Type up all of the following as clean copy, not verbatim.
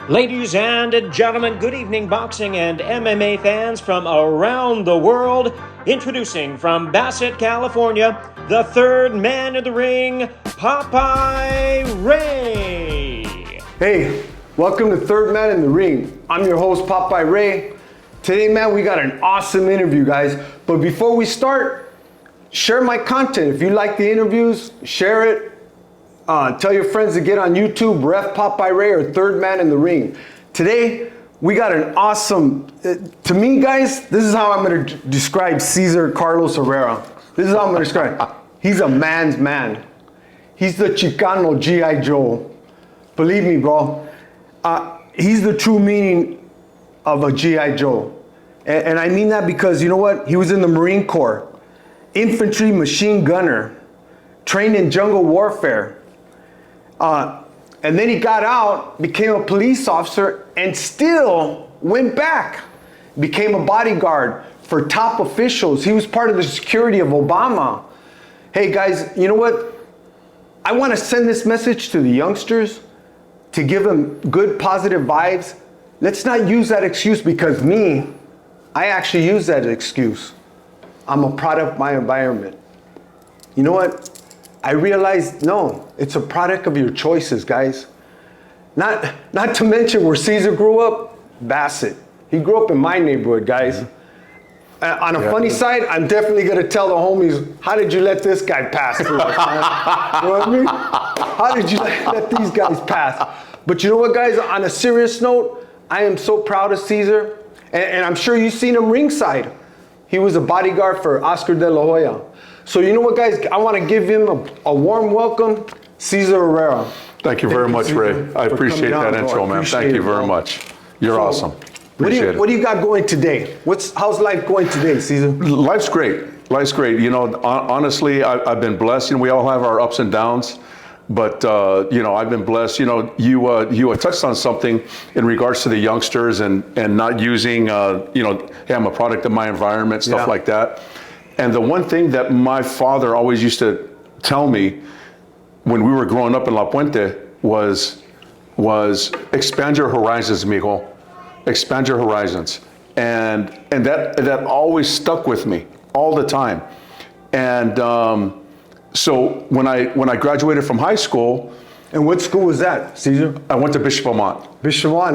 Ladies and gentlemen, good evening, boxing and MMA fans from around the world. Introducing from Bassett, California, the third man in the ring, Popeye Ray. Hey, welcome to Third Man in the Ring. I'm your host, Popeye Ray. Today, man, we got an awesome interview, guys. But before we start, share my content. If you like the interviews, share it. Tell your friends to get on YouTube, Ref Popeye Ray or Third Man in the Ring. Today, we got an awesome, to me, guys, this is how I'm going to describe Cesar Carlos Herrera. This is how I'm going to describe. He's a man's man. He's the Chicano G.I. Joe. Believe me, bro. He's the true meaning of a G.I. Joe. And I mean that because, you know what? He was in the Marine Corps. Infantry machine gunner. Trained in jungle warfare. And then he got out, became a police officer, and still went back. Became a bodyguard for top officials. He was part of the security of Obama. Hey guys, you know what? I want to send this message to the youngsters to give them good, positive vibes. Let's not use that excuse because I actually use that excuse. I'm a product of my environment. You know what? I realized, no, it's a product of your choices, guys. Not to mention where Cesar grew up, Bassett. He grew up in my neighborhood, guys. On a funny side, I'm definitely gonna tell the homies, how did you let this guy pass through us, man? You know what I mean? How did you let these guys pass? But you know what, guys, on a serious note, I am so proud of Cesar, and I'm sure you've seen him ringside. He was a bodyguard for Oscar de la Hoya. So you know what, guys? I want to give him a warm welcome, Cesar Herrera. Thank you very much, Ray. I appreciate that intro, man. Thank you very much. You're awesome. Appreciate it. What do you got going today? How's life going today, Cesar? Life's great. Life's great. You know, honestly, I've been blessed. You know, we all have our ups and downs, but you know, I've been blessed. You know, you touched on something in regards to the youngsters and not using, you know, hey, I'm a product of my environment, stuff like that. And the one thing that my father always used to tell me when we were growing up in La Puente was expand your horizons, mijo. Expand your horizons. And that always stuck with me all the time. And so when I graduated from high school. And what school was that, Cesar? I went to Bishop Vermont. Bishop Vermont,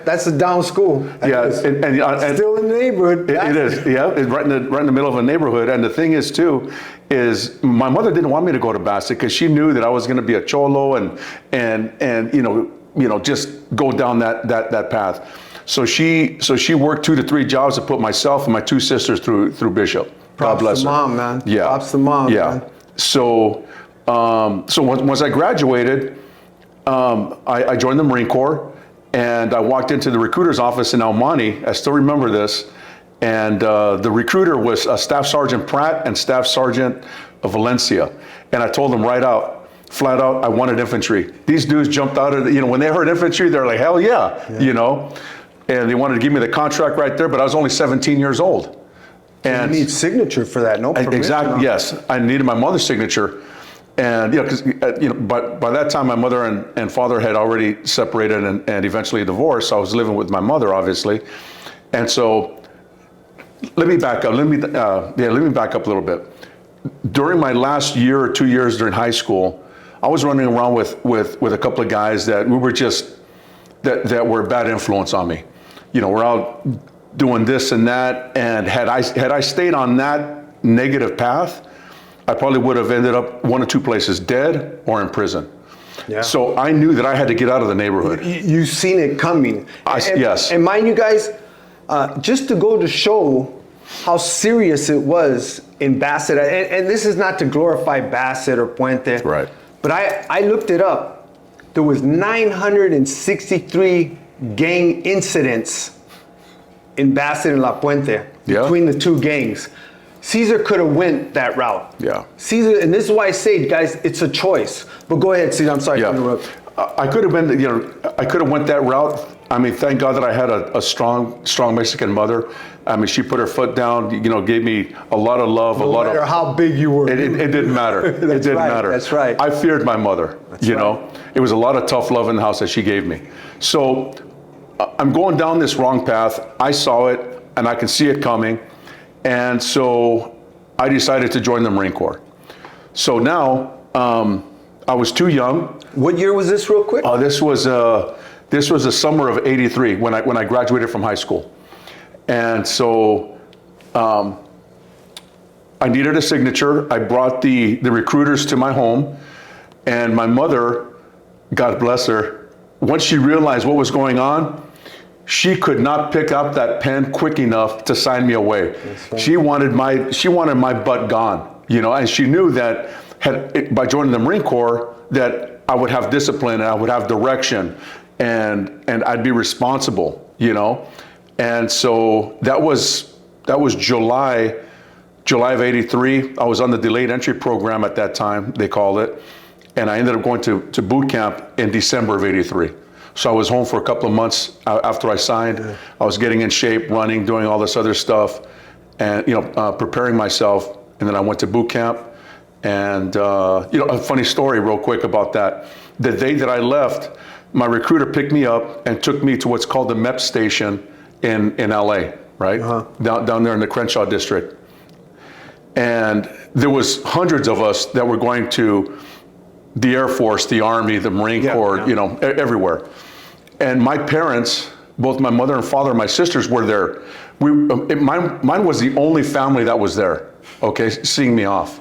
that's a down school. Yeah, and still in the neighborhood. It is, yeah, it's right in the middle of a neighborhood. And the thing is too, is my mother didn't want me to go to Bassett because she knew that I was going to be a cholo and you know just go down that path. So she worked 2 to 3 jobs to put myself and my 2 sisters through Bishop. God bless her. Mom, man. Yeah. Props to mom. Yeah. Man. So once I graduated, I joined the Marine Corps, and I walked into the recruiter's office in El Monte. I still remember this, and the recruiter was Staff Sergeant Pratt and Staff Sergeant Valencia, and I told them flat out, I wanted infantry. These dudes jumped out of when they heard infantry, they're like, hell yeah, you know, and they wanted to give me the contract right there, but I was only 17 years old. And you need signature for that, no? Exactly. Yes, I needed my mother's signature. And because but by that time my mother and father had already separated and eventually divorced. So I was living with my mother, obviously. And so let me back up. Let me back up a little bit. During my last year or 2 years during high school, I was running around with a couple of guys that we were just that were a bad influence on me. You know, we're out doing this and that, and had I stayed on that negative path, I probably would have ended up 1 or 2 places, dead or in prison. Yeah. So I knew that I had to get out of the neighborhood. You've seen it coming. Yes. And mind you guys, just to go to show how serious it was in Bassett, and this is not to glorify Bassett or Puente, right? But I looked it up. There was 963 gang incidents in Bassett and La Puente between the 2 gangs. Cesar could have went that route. Yeah. Cesar, and this is why I say, guys, it's a choice. But go ahead, Cesar. I'm sorry to interrupt. I could have been, I could have went that route. I mean, thank God that I had a strong Mexican mother. I mean, she put her foot down, gave me a lot of love, no matter how big you were. It didn't matter. It didn't matter. That's right. I feared my mother. It was a lot of tough love in the house that she gave me. So I'm going down this wrong path. I saw it, and I can see it coming. And so I decided to join the Marine Corps. So now, I was too young. What year was this, real quick? This was the summer of '83 when I graduated from high school. And so I needed a signature. I brought the recruiters to my home, and my mother, God bless her, once she realized what was going on, she could not pick up that pen quick enough to sign me away. Right. She wanted my butt gone, you know, and she knew that by joining the Marine Corps that I would have discipline and I would have direction and I'd be responsible, you know. And so that was July of '83. I was on the delayed entry program at that time, they called it. And I ended up going to boot camp in December of '83. So I was home for a couple of months after I signed. Yeah. I was getting in shape, running, doing all this other stuff, and preparing myself. And then I went to boot camp. And a funny story real quick about that. The day that I left, my recruiter picked me up and took me to what's called the MEP station in LA, right? Uh-huh. Down there in the Crenshaw district. And there was hundreds of us that were going to the Air Force, the Army, the Marine Corps, you know, everywhere. And my parents, both my mother and father, and my sisters were there. Mine was the only family that was there, okay, seeing me off.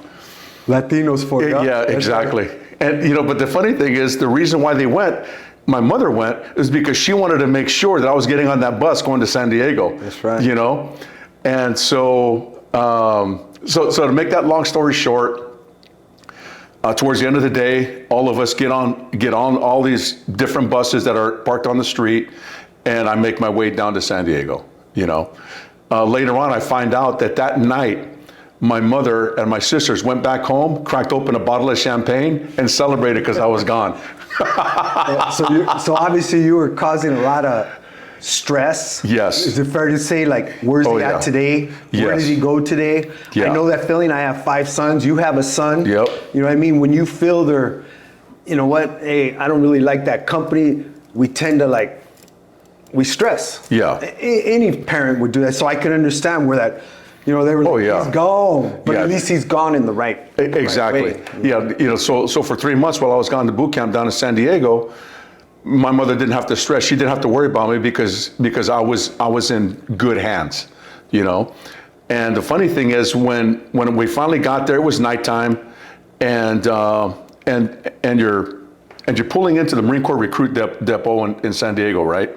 Latinos for you. Yeah, exactly. And, you know, but the funny thing is, the reason why they went, my mother went, is because she wanted to make sure that I was getting on that bus going to San Diego. That's right. You know? And so, so to make that long story short, towards the end of the day, all of us get on all these different buses that are parked on the street, and I make my way down to San Diego, you know. Later on, I find out that night, my mother and my sisters went back home, cracked open a bottle of champagne, and celebrated because I was gone. So obviously you were causing a lot of stress. Yes. Is it fair to say, like, where's he at today? Where did he go today? Yeah. I know that feeling. I have 5 sons. You have a son. Yep. You know what I mean? When you feel they're, you know what, hey, I don't really like that company, we tend to we stress. Yeah. Any parent would do that. So I can understand where that, you know, they were like, he's gone. But at least he's gone in the right Exactly. Right way. Yeah. You know, so for 3 months while I was gone to boot camp down in San Diego, my mother didn't have to stress. She didn't have to worry about me because I was in good hands, you know. And the funny thing is, when we finally got there, it was nighttime, and you're pulling into the Marine Corps recruit depot in San Diego, right?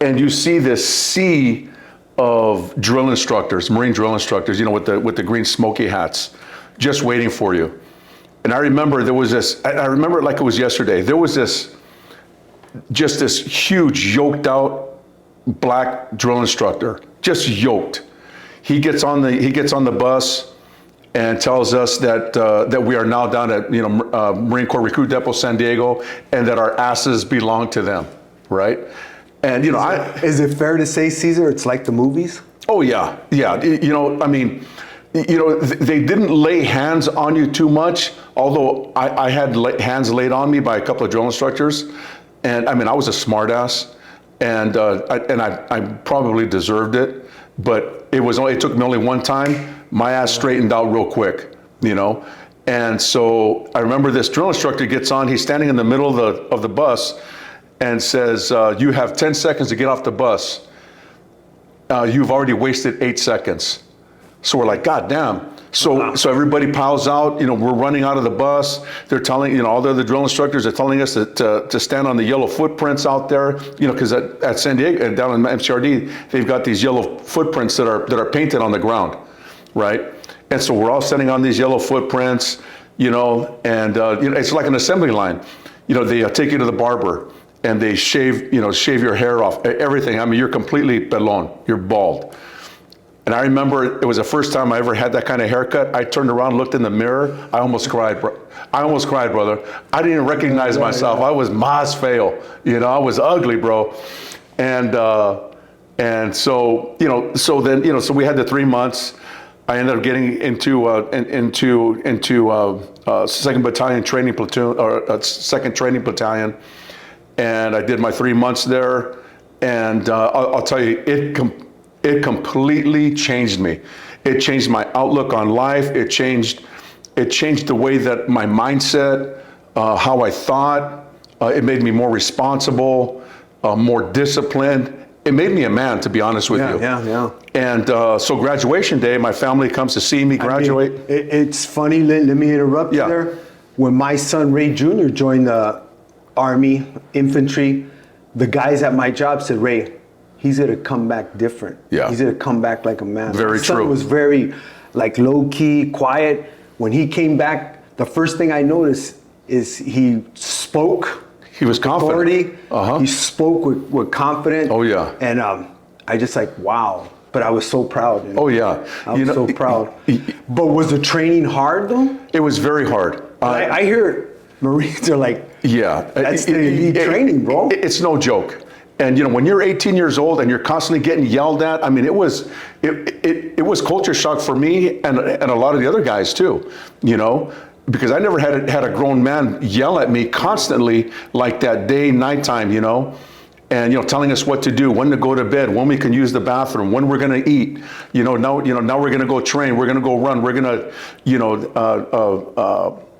And you see this sea of drill instructors, Marine drill instructors, you know, with the green smoky hats, just waiting for you. And I remember there was this. I remember it like it was yesterday. There was this huge yoked out black drill instructor, just yoked. He gets on the bus and tells us that we are now down at Marine Corps Recruit Depot San Diego, and that our asses belong to them, right? And you know, is it fair to say, Cesar, it's like the movies? Oh yeah. You know, I mean, you know, they didn't lay hands on you too much, although I had hands laid on me by a couple of drill instructors. And I mean, I was a smartass, and I probably deserved it, but it took me only one time. My ass straightened out real quick, you know. And so I remember this drill instructor gets on. He's standing in the middle of the bus, and says, "You have 10 seconds to get off the bus. You've already wasted 8 seconds." So we're like, God damn. So everybody piles out, you know, we're running out of the bus. They're telling, you know, all the other drill instructors are telling us to stand on the yellow footprints out there, you know, because at San Diego and down in MCRD, they've got these yellow footprints that are painted on the ground, right? And so we're all standing on these yellow footprints, you know, and you know, it's like an assembly line. You know, they take you to the barber and they shave your hair off, everything. I mean, you're completely pelon, you're bald. And I remember it was the first time I ever had that kind of haircut. I turned around, looked in the mirror. I almost cried, brother. I didn't even recognize myself. I was mas feo. You know, I was ugly, bro. And so, you know, so we had the 3 months. I ended up getting into 2nd Battalion training platoon, or 2nd training battalion. And I did my 3 months there. And I'll tell you, it completely changed me. It changed my outlook on life. It changed the way that my mindset, how I thought. It made me more responsible, more disciplined. It made me a man, to be honest with you. Yeah. And so graduation day, my family comes to see me graduate. I mean, it's funny, let me interrupt you there. When my son Ray Jr. joined the Army, infantry, the guys at my job said, Ray, he's gonna come back different. Yeah. He's gonna come back like a man. Very my son true. was very like low key, quiet. When he came back, the first thing I noticed is he spoke. He was confident. Authority. He spoke with confidence. Oh yeah. And I just like, wow. But I was so proud. You know? Oh yeah. I was so proud. But was the training hard though? It was very hard. I hear Marines are like, that's the elite training, bro. It's no joke. And you know, when you're 18 years old and you're constantly getting yelled at, I mean, it was culture shock for me and a lot of the other guys too. You know, because I never had a grown man yell at me constantly like that day, nighttime. You know. And you know, telling us what to do, when to go to bed, when we can use the bathroom, when we're going to eat. Now we're going to go train, we're going to go run, we're going to,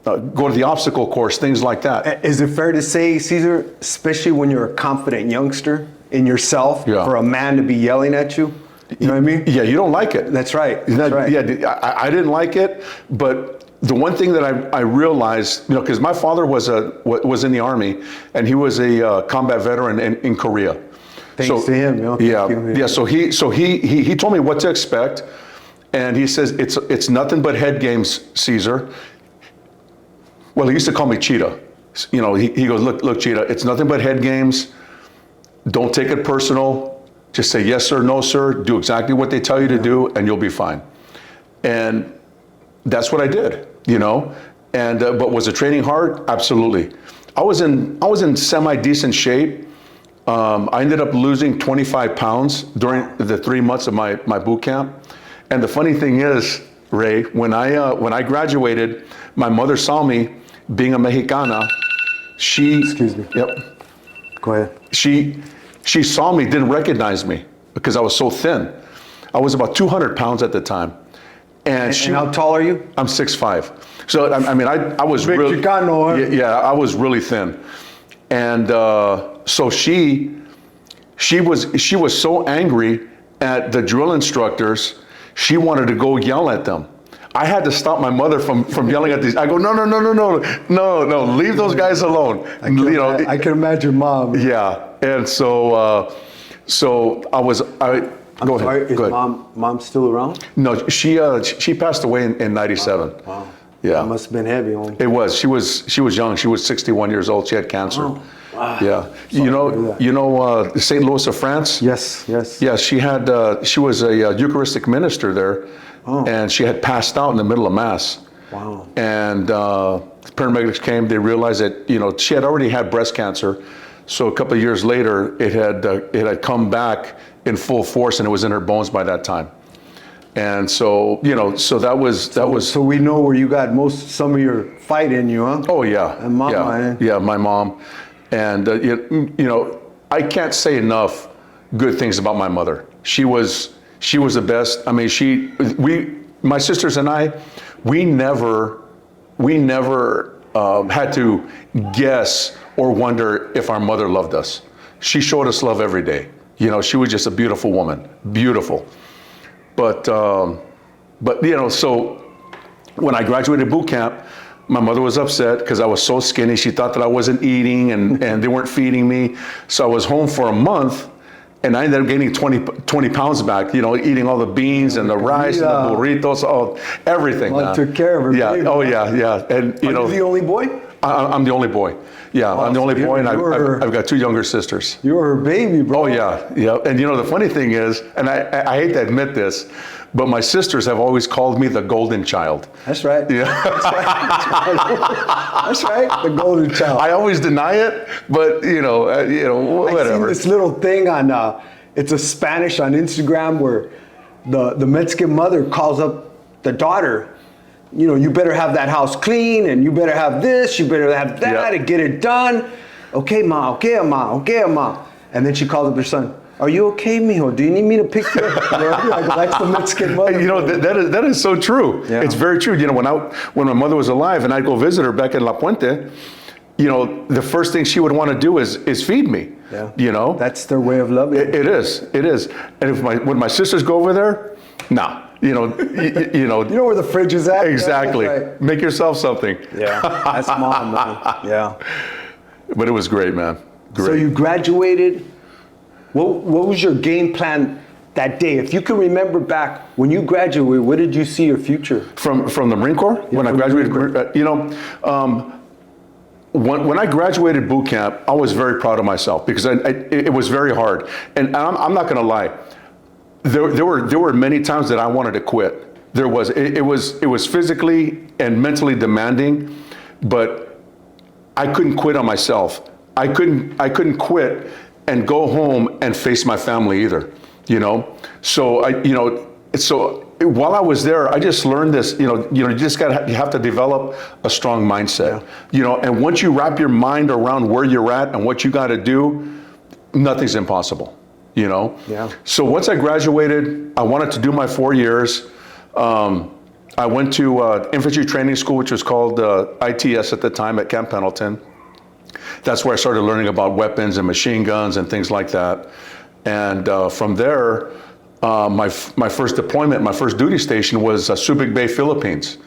go to the obstacle course, things like that. Is it fair to say, Cesar, especially when you're a confident youngster in yourself, for a man to be yelling at you? You know what I mean? Yeah, you don't like it. That's right. Yeah, I didn't like it, but the one thing that I realized, because my father was in the Army, and he was a combat veteran in Korea. Thanks to him. So he told me what to expect, and he says it's nothing but head games, Cesar. Well, he used to call me Cheetah. He goes, look, Cheetah, it's nothing but head games. Don't take it personal. Just say yes sir, no sir. Do exactly what they tell you to do, and you'll be fine. And that's what I did. And but was the training hard? Absolutely. I was in semi-decent shape. I ended up losing 25 pounds during the 3 months of my boot camp. And the funny thing is, Ray, when I graduated, my mother saw me being a Mexicana. Excuse me. Yep. Go ahead. She saw me, didn't recognize me because I was so thin. I was about 200 pounds at the time. And how tall are you? I'm 6'5". So I was really, Chicano, huh? yeah, I was really thin. And so she was so angry at the drill instructors, she wanted to go yell at them. I had to stop my mother from yelling at these. I go, no, leave those guys alone. I can imagine Mom. Yeah, and so I was. Go ahead. Is mom still around? No, she passed away in '97. Wow. Yeah. That must have been heavy on you. It was. She was young. She was 61 years old. She had cancer. Oh, wow. Yeah. St. Louis of France? Yes. Yeah, she was a Eucharistic minister there, and she had passed out in the middle of Mass. Wow. And paramedics came. They realized that she had already had breast cancer, so a couple of years later it had come back in full force, and it was in her bones by that time. And so that was. So we know where you got some of your fight in you, huh? Oh yeah. And Mama. Yeah, my mom, and I can't say enough good things about my mother. She was the best. I mean, my sisters and I, we never had to guess or wonder if our mother loved us. She showed us love every day. She was just a beautiful woman, beautiful. But so when I graduated boot camp, my mother was upset because I was so skinny. She thought that I wasn't eating and they weren't feeding me. So I was home for a month, and I ended up gaining 20 pounds back, eating all the beans and the rice and the burritos, everything. Well, I took care of her. Yeah. Baby. Oh yeah. And Are you the only boy? I'm the only boy. Yeah, I'm the only boy, and I've got 2 younger sisters. You were her baby, bro. Oh yeah. And the funny thing is, and I hate to admit this, but my sisters have always called me the golden child. That's right. Yeah. That's right. The golden child. I always deny it, but whatever. I seen this little thing on it's a Spanish on Instagram where the Mexican mother calls up the daughter. You better have that house clean, and you better have this, you better have that, and get it done. Okay, ma, okay, ma, okay, ma. And then she called up her son. Are you okay, mijo? Do you need me to pick you up? That's the Mexican mother. You know, that is so true. Yeah. It's very true. You know, when my mother was alive and I'd go visit her back in La Puente, you know, the first thing she would want to do is feed me. Yeah. You know? That's their way of loving. It is. And when my sisters go over there, nah. You know, you know. You know where the fridge is at? Exactly. Yeah, right. Make yourself something. Yeah, that's mom, man. Yeah. But it was great, man. Great. So you graduated. What was your game plan that day? If you can remember back when you graduated, what did you see your future? From the Marine Corps? Yeah, when I graduated, you know, when I graduated boot camp, I was very proud of myself because it was very hard. And I'm not going to lie. There were many times that I wanted to quit. It was physically and mentally demanding, but I couldn't quit on myself. I couldn't quit and go home and face my family either, you know? So while I was there, I just learned this, you have to develop a strong mindset, you know, and once you wrap your mind around where you're at and what you got to do, nothing's impossible, you know? Yeah. So once I graduated, I wanted to do my 4 years. I went to infantry training school, which was called ITS at the time at Camp Pendleton. That's where I started learning about weapons and machine guns and things like that. And from there, my first deployment, my first duty station was Subic Bay, Philippines.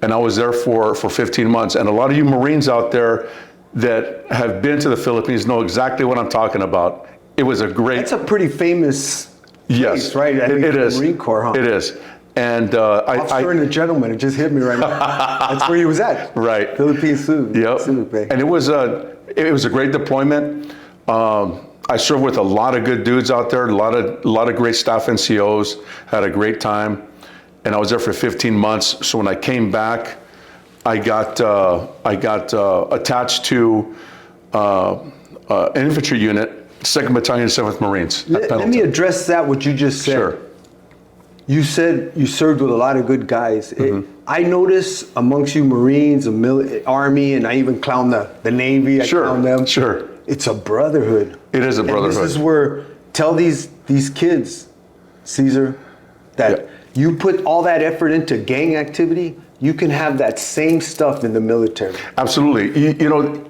And I was there for 15 months. And a lot of you Marines out there that have been to the Philippines know exactly what I'm talking about. It was a great... That's a pretty famous place, right? It is. Marine Corps, huh? It is. And Officer and a gentleman, it just hit me right now. That's where he was at. Right. Philippines Subic Bay. And it was a great deployment. I served with a lot of good dudes out there, a lot of great staff NCOs, had a great time. And I was there for 15 months. So when I came back, I got attached to an infantry unit, 2nd Battalion, 7th Marines. Let me address that, what you just said. Sure. You said you served with a lot of good guys. Mm-hmm. I notice amongst you Marines, the Army, and I even clown the Navy. I clown them. Sure. It's a brotherhood. It is a brotherhood. And this is where, tell these kids, Cesar, that you put all that effort into gang activity, you can have that same stuff in the military. Absolutely. You know,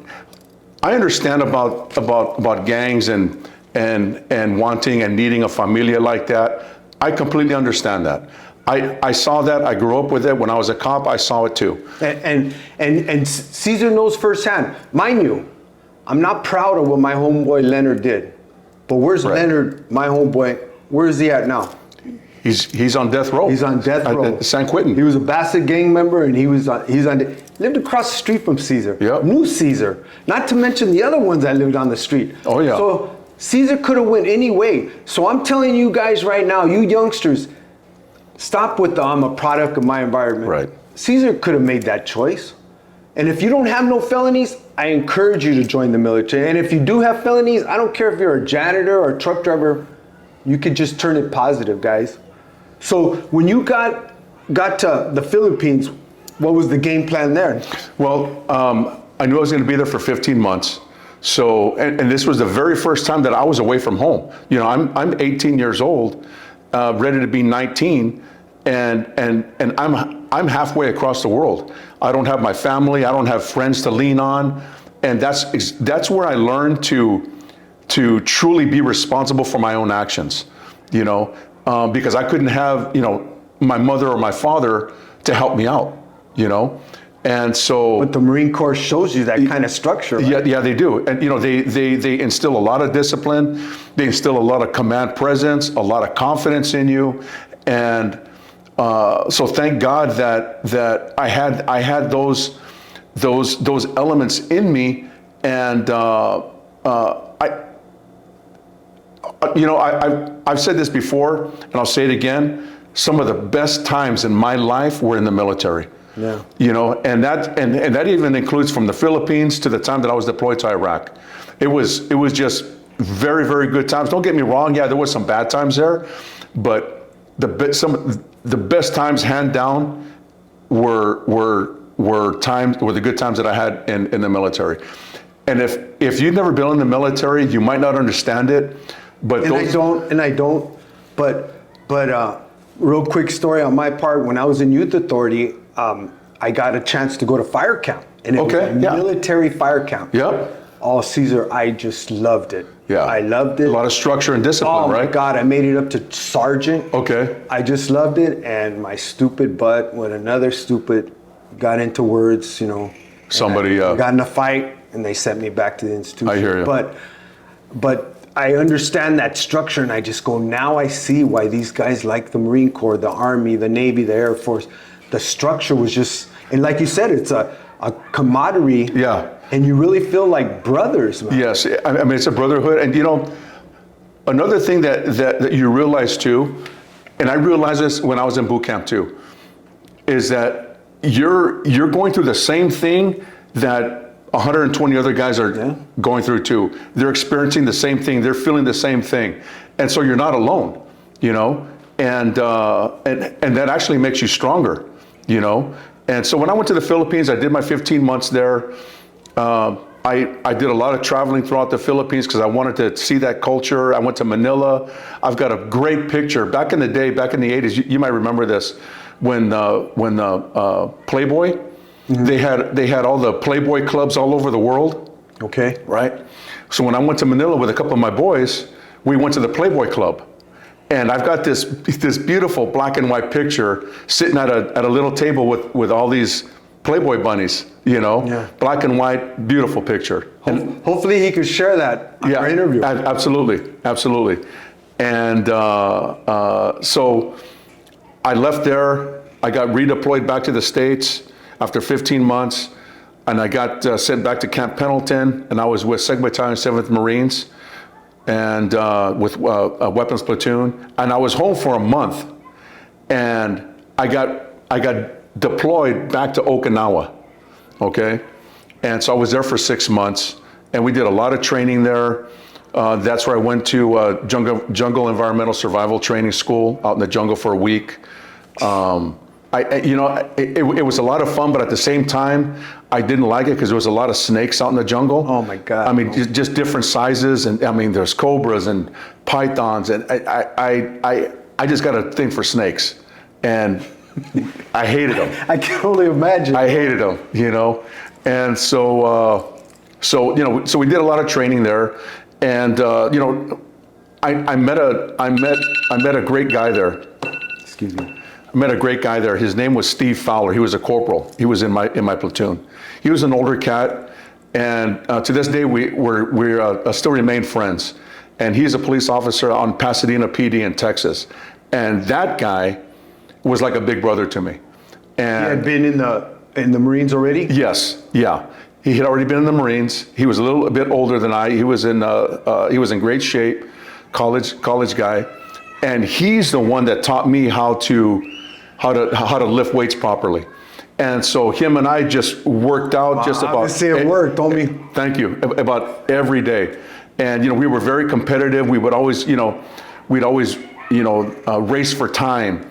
I understand about gangs and wanting and needing a familia like that. I completely understand that. I saw that. I grew up with it. When I was a cop, I saw it too. And Cesar knows firsthand. Mind you, I'm not proud of what my homeboy Leonard did. But where's Leonard, my homeboy? Where is he at now? He's on death row. He's on death row. At San Quentin. He was a Bassett gang member, and he's lived across the street from Cesar. Yep. Knew Cesar. Not to mention the other ones that lived on the street. Oh yeah. So Cesar could have went any way. So I'm telling you guys right now, you youngsters, stop with the I'm a product of my environment. Right. Cesar could have made that choice. And if you don't have no felonies, I encourage you to join the military. And if you do have felonies, I don't care if you're a janitor or a truck driver, you could just turn it positive, guys. So when you got to the Philippines, what was the game plan there? Well, I knew I was going to be there for 15 months. So, and this was the very first time that I was away from home. You know, I'm 18 years old, ready to be 19, and I'm halfway across the world. I don't have my family. I don't have friends to lean on, and that's where I learned to truly be responsible for my own actions. You know, because I couldn't have my mother or my father to help me out. You know. And so, but the Marine Corps shows you that kind of structure, right? Yeah, they do. And they instill a lot of discipline. They instill a lot of command presence, a lot of confidence in you. And so thank God that I had those elements in me. And I've said this before, and I'll say it again. Some of the best times in my life were in the military. Yeah. You know, and that even includes from the Philippines to the time that I was deployed to Iraq. It was just very, very good times. Don't get me wrong. Yeah, there was some bad times there, but the best times, hand down, were the good times that I had in the military. And if you've never been in the military, you might not understand it. But I don't. But real quick story on my part. When I was in youth authority, I got a chance to go to fire camp, and it was a military fire camp. Yep. Oh, Cesar, I just loved it. Yeah. I loved it. A lot of structure and discipline, right? Oh my God, I made it up to sergeant. Okay. I just loved it, and my stupid butt, when another stupid got into words, Somebody got in a fight, and they sent me back to the institution. I hear you. But I understand that structure, and I just go, now I see why these guys like the Marine Corps, the Army, the Navy, the Air Force. The structure was just, and like you said, it's a camaraderie. Yeah. And you really feel like brothers, man. Yes, I mean, it's a brotherhood. And another thing that you realize too, and I realized this when I was in boot camp too, is that you're going through the same thing that 120 other guys are going through too. They're experiencing the same thing. They're feeling the same thing. And so you're not alone, and that actually makes you stronger, And so when I went to the Philippines, I did my 15 months there. I did a lot of traveling throughout the Philippines because I wanted to see that culture. I went to Manila. I've got a great picture. Back in the day, back in the 80s, you might remember this, when Playboy, they had all the Playboy clubs all over the world. Okay. Right? So when I went to Manila with a couple of my boys, we went to the Playboy club. And I've got this beautiful black and white picture sitting at a little table with all these Playboy bunnies, black and white, beautiful picture. And hopefully he could share that on our interview. Absolutely. And so I left there. I got redeployed back to the States after 15 months, and I got sent back to Camp Pendleton, and I was with 2nd Battalion, 7th Marines, and with a weapons platoon, and I was home for a month, and I got deployed back to Okinawa, okay? And so I was there for 6 months, and we did a lot of training there. That's where I went to jungle environmental survival training school out in the jungle for a week. It was a lot of fun, but at the same time, I didn't like it because there was a lot of snakes out in the jungle. Oh my God. I mean, just different sizes, and I mean, there's cobras and pythons, and I just got a thing for snakes, and I hated them. I can only imagine. I hated them, and so we did a lot of training there, and I met a great guy there. Excuse me. I met a great guy there. His name was Steve Fowler. He was a corporal. He was in my platoon. He was an older cat, and to this day we still remain friends. And he's a police officer on Pasadena PD in Texas, and that guy was like a big brother to me. And he had been in the Marines already? Yes, yeah. He had already been in the Marines. He was a little bit older than I. He was in great shape, college guy, and he's the one that taught me how to lift weights properly. And so him and I just worked out just about. Obviously it worked, homie. Thank you. About every day, and we were very competitive. We would always, race for time.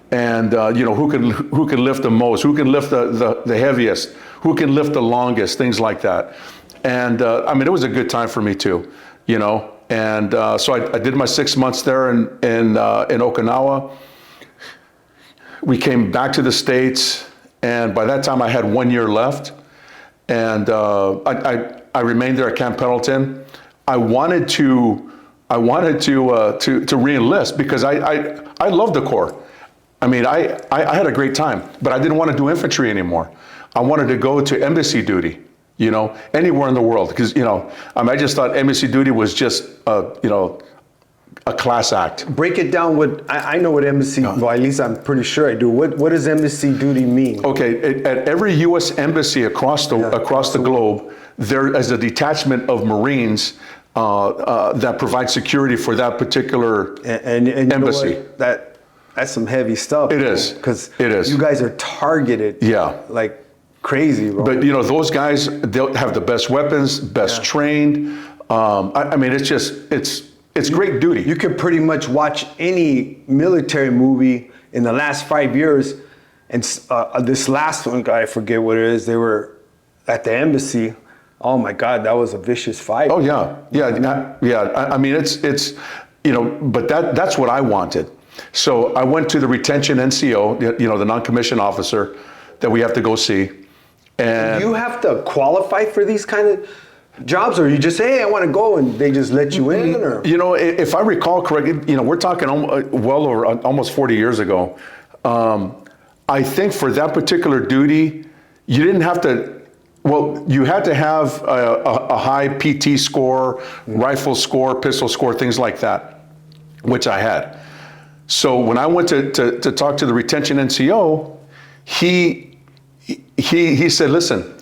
And who can lift the most, who can lift the heaviest, who can lift the longest, things like that. And it was a good time for me too, And so I did my 6 months there in Okinawa. We came back to the States, and by that time I had 1 year left. And I remained there at Camp Pendleton. I wanted to re-enlist because I loved the Corps. I mean, I had a great time, but I didn't want to do infantry anymore. I wanted to go to embassy duty, anywhere in the world, because, I just thought embassy duty was just, a class act. Break it down. I know what embassy, well, at least I'm pretty sure I do. What does embassy duty mean? Okay, at every U.S. embassy across the globe, there is a detachment of Marines that provide security for that particular and embassy. That's some heavy stuff. It is. Because it is. You guys are targeted. Yeah. Like crazy, bro. But those guys, they'll have the best weapons, best trained. It's great duty. You can pretty much watch any military movie in the last 5 years, and this last one, I forget what it is. They were at the embassy. Oh my God, that was a vicious fight. Oh yeah, yeah. I mean, it's but that's what I wanted. So I went to the retention NCO, the non-commissioned officer that we have to go see. And you have to qualify for these kind of jobs, or you just say, hey, I want to go, and they just let you in? Or if I recall correctly, we're talking well over almost 40 years ago. I think for that particular duty, you didn't have to. Well, you had to have a high PT score, rifle score, pistol score, things like that, which I had. So when I went to talk to the retention NCO, he said, listen,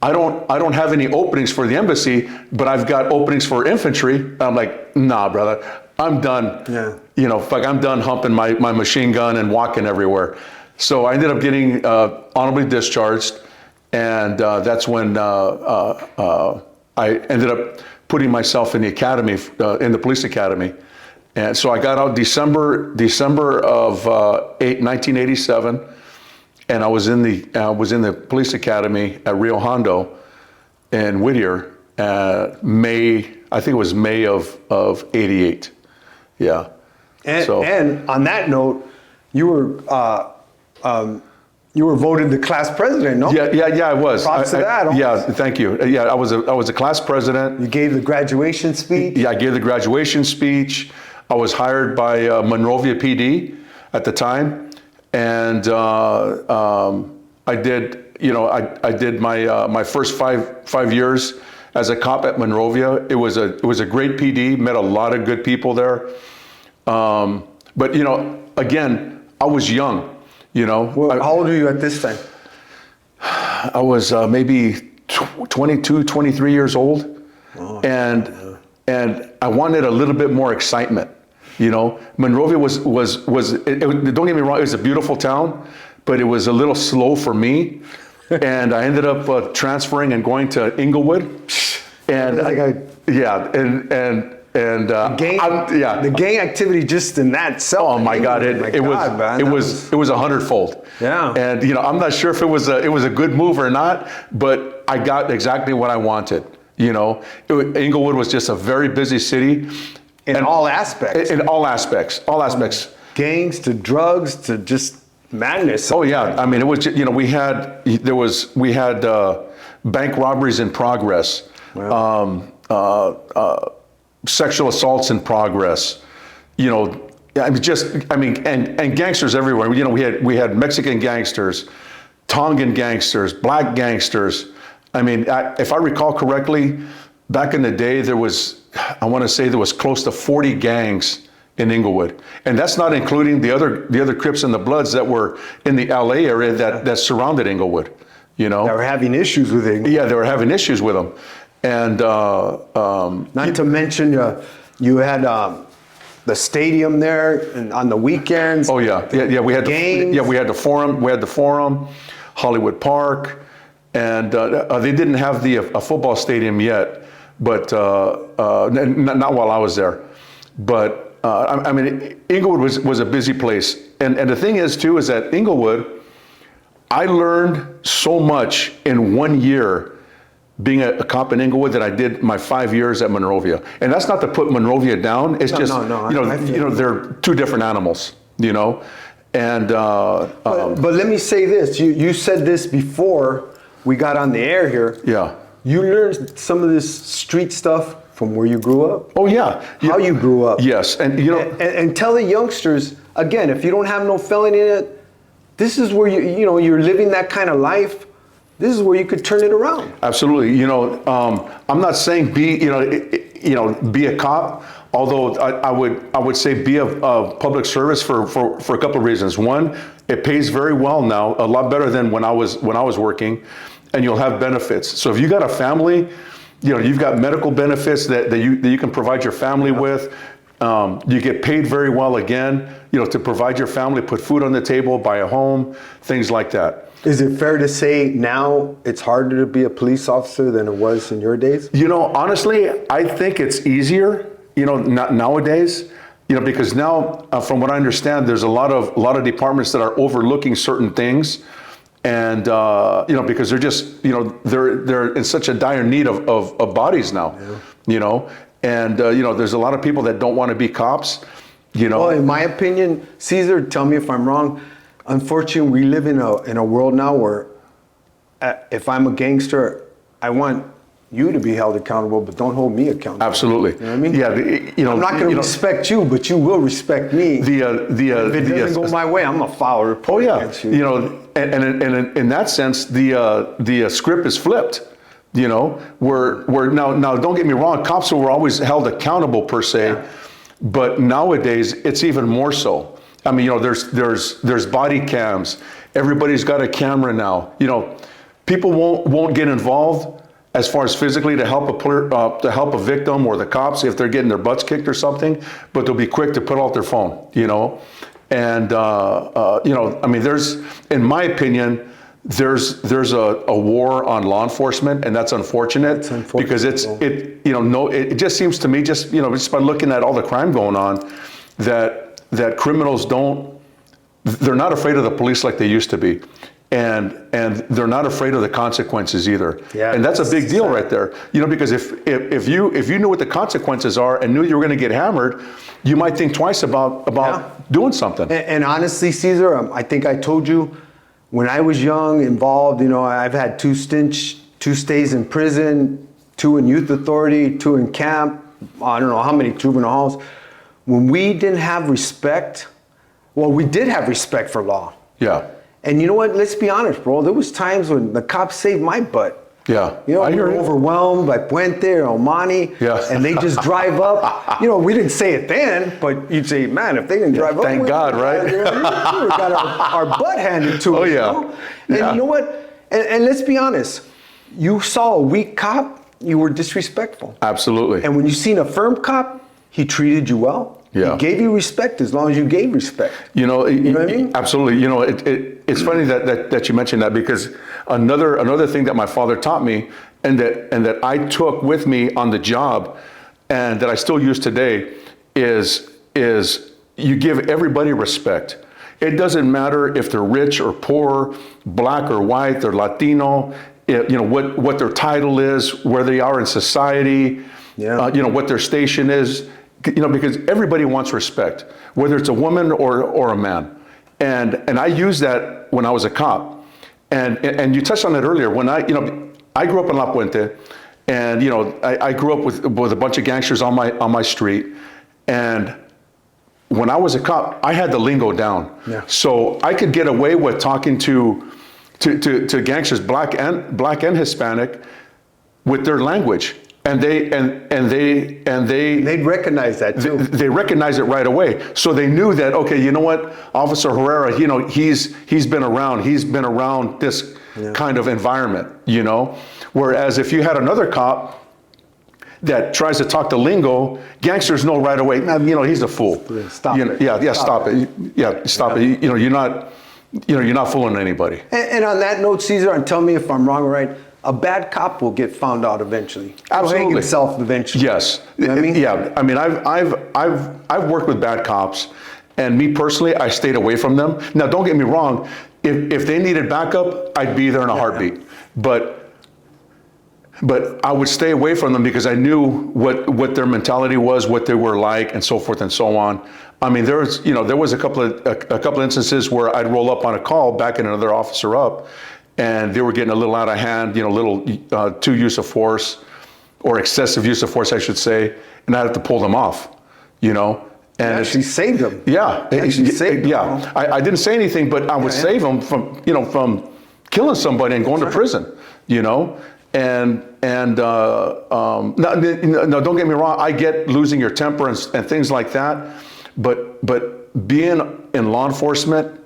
I don't have any openings for the embassy, but I've got openings for infantry. I'm like, nah, brother, I'm done. Yeah. I'm done humping my machine gun and walking everywhere. So I ended up getting honorably discharged, and that's when I ended up putting myself in the academy, in the police academy. And so I got out December of 1987. And I was in the police academy at Rio Hondo in Whittier, May. I think it was May of '88. Yeah. And on that note, you were voted the class president, no? Yeah, I was. Props to that. Yeah, thank you. Yeah, I was a class president. You gave the graduation speech. Yeah, I gave the graduation speech. I was hired by Monrovia PD at the time. And I did, I did my first five years as a cop at Monrovia. It was a great PD. Met a lot of good people there. But again, I was young. Well, how old are you at this time? I was maybe 22, 23 years old, and I wanted a little bit more excitement. Monrovia was don't get me wrong, it was a beautiful town, but it was a little slow for me. And I ended up transferring and going to Inglewood. And the gang activity just in that itself. Oh my God, it was 100-fold. Yeah. And I'm not sure if it was a good move or not, but I got exactly what I wanted. Inglewood was just a very busy city. In all aspects. In all aspects. Gangs to drugs to just madness. Oh yeah, I mean it was. We had bank robberies in progress, sexual assaults in progress. And gangsters everywhere. We had Mexican gangsters, Tongan gangsters, black gangsters. I mean, if I recall correctly, back in the day I want to say there was close to 40 gangs in Inglewood, and that's not including the other Crips and the Bloods that were in the LA area that surrounded Inglewood. They were having issues with it. Yeah, they were having issues with them, and not to mention you had the stadium there, and on the weekends. Oh yeah. We had games. We had the Forum. We had the Forum, Hollywood Park, and they didn't have a football stadium yet. But not while I was there. But I mean, Inglewood was a busy place. And the thing is that Inglewood, I learned so much in 1 year being a cop in Inglewood that I did my 5 years at Monrovia. And that's not to put Monrovia down. It's they're two different animals. And but let me say this. You said this before we got on the air here. Yeah. You learned some of this street stuff from where you grew up? Oh yeah. How you grew up? Yes, and and tell the youngsters again, if you don't have no felony in it, this is where you're living that kind of life. This is where you could turn it around. Absolutely. I'm not saying be a cop. Although I would say be a public service for a couple of reasons. One, it pays very well now, a lot better than when I was working. And you'll have benefits. So if you got a family, you've got medical benefits that you can provide your family with. You get paid very well again, to provide your family, put food on the table, buy a home, things like that. Is it fair to say now it's harder to be a police officer than it was in your days? Honestly, I think it's easier, nowadays, because now, from what I understand, there's a lot of departments that are overlooking certain things. And because they're just, they're in such a dire need of bodies now, and there's a lot of people that don't want to be cops, Well, in my opinion, Cesar, tell me if I'm wrong. Unfortunately, we live in a world now where if I'm a gangster, I want you to be held accountable, but don't hold me accountable. Absolutely. You know what I mean? Yeah. I'm not going to respect you, but you will respect me. If it doesn't go my way, I'm going to file a report against you. And in that sense, the script is flipped. Where now don't get me wrong, cops were always held accountable per se, but nowadays it's even more so. I mean, there's body cams. Everybody's got a camera now. People won't get involved as far as physically to help a victim or the cops if they're getting their butts kicked or something, but they'll be quick to put out their phone. And I mean, in my opinion, there's a war on law enforcement, and that's unfortunate, because it just seems to me, just by looking at all the crime going on, that criminals they're not afraid of the police like they used to be. And they're not afraid of the consequences either. Yeah, and that's a big deal right there. Because if you knew what the consequences are and knew you were going to get hammered, you might think twice about doing something. And honestly, Cesar, I think I told you, when I was young, involved, I've had two stays in prison, 2 in youth authority, 2 in camp, I don't know how many juvenile halls. When we didn't have respect, we did have respect for law. Yeah. And you know what? Let's be honest, bro. There was times when the cops saved my butt. Yeah. We were overwhelmed by Puente or Omani, and they just drive up. We didn't say it then, but you'd say, man, if they didn't drive up, thank God, right? We got our butt handed to us. Oh, yeah. And you know what? And let's be honest. You saw a weak cop, you were disrespectful. Absolutely. And when you seen a firm cop, he treated you well. Yeah. He gave you respect as long as you gave respect. You know what I mean? Absolutely. It's funny that you mentioned that, because another thing that my father taught me, and that I took with me on the job, and that I still use today, is you give everybody respect. It doesn't matter if they're rich or poor, black or white, they're Latino, what their title is, where they are in society, what their station is. Because everybody wants respect, whether it's a woman or a man. And I used that when I was a cop. And you touched on it earlier. When I grew up in La Puente, and I grew up with a bunch of gangsters on my street. And when I was a cop, I had the lingo down. Yeah. So I could get away with talking to gangsters, black and Hispanic, with their language. And they'd recognize that too. They recognize it right away. So they knew that, okay, you know what, Officer Herrera, he's been around this kind of environment, Whereas if you had another cop that tries to talk the lingo, gangsters know right away, he's a fool. Stop it. Stop it. Yeah, stop it. You're not fooling anybody. And on that note, Cesar, and tell me if I'm wrong or right, a bad cop will get found out eventually. Absolutely. He'll hang himself eventually. Yes. You know what I mean? Yeah. I mean, I've worked with bad cops, and me personally, I stayed away from them. Now, don't get me wrong. If they needed backup, I'd be there in a heartbeat. But I would stay away from them because I knew what their mentality was, what they were like, and so forth and so on. I mean, there was a couple of instances where I'd roll up on a call, backing another officer up, and they were getting a little out of hand, too use of force, or excessive use of force, I should say, and I'd have to pull them off, And actually saved them. Yeah, saved them. Yeah. I didn't say anything, but I would save them from killing somebody and going to prison, And no, don't get me wrong. I get losing your temper and things like that, but being in law enforcement,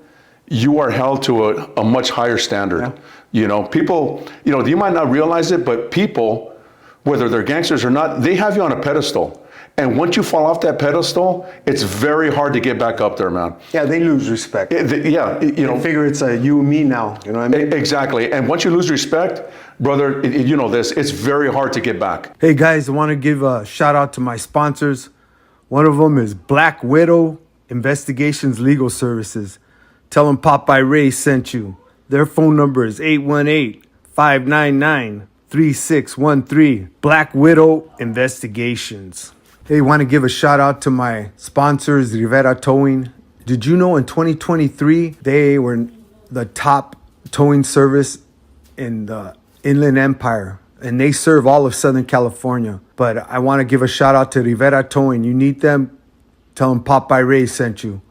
you are held to a much higher standard. Yeah. People, you might not realize it, but people, whether they're gangsters or not, they have you on a pedestal. And once you fall off that pedestal, it's very hard to get back up there, man. Yeah, they lose respect. They figure it's a you and me now. You know what I mean? Exactly. And once you lose respect, brother, it's very hard to get back. Hey guys, I want to give a shout out to my sponsors. One of them is Black Widow Investigations Legal Services. Tell them Popeye Ray sent you. Their phone number is 818-599-3613. Black Widow Investigations. Hey, want to give a shout out to my sponsors, Herrera Towing. Did you know in 2023, they were the top towing service in the Inland Empire, and they serve all of Southern California. But I want to give a shout out to Herrera Towing. You need them, tell them Popeye Ray sent you.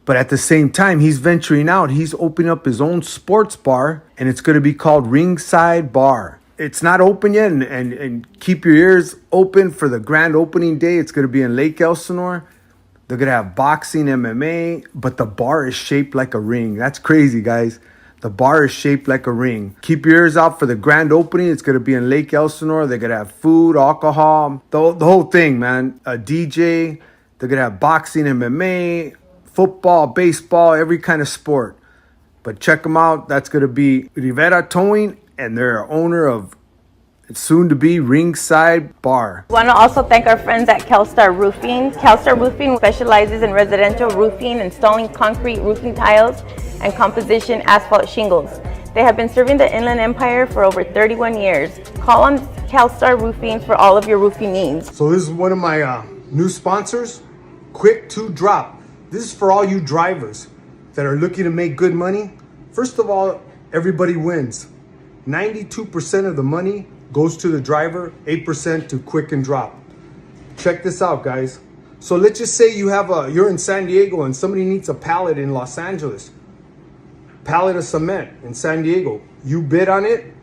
But at the same time, he's venturing out. He's opening up his own sports bar, and it's going to be called Ringside Bar. It's not open yet, and keep your ears open for the grand opening day. It's going to be in Lake Elsinore. They're going to have boxing, MMA, but the bar is shaped like a ring. That's crazy, guys. The bar is shaped like a ring. Keep your ears out for the grand opening. It's going to be in Lake Elsinore. They're going to have food, alcohol, the whole thing, man. A DJ. They're going to have boxing, MMA, football, baseball, every kind of sport. But check them out. That's going to be Herrera Towing, and they're owner of soon to be Ringside Bar. We want to also thank our friends at Kelstar Roofing. Kelstar Roofing specializes in residential roofing, installing concrete roofing tiles and composition asphalt shingles. They have been serving the Inland Empire for over 31 years. Call on Kelstar Roofing for all of your roofing needs. So this is one of my new sponsors, Quick to Drop. This is for all you drivers that are looking to make good money. First of all, everybody wins. 92% of the money goes to the driver, 8% to Quick and Drop. Check this out, guys. So let's just say you're in San Diego and somebody needs a pallet in Los Angeles. Pallet of cement in San Diego. You bid on it,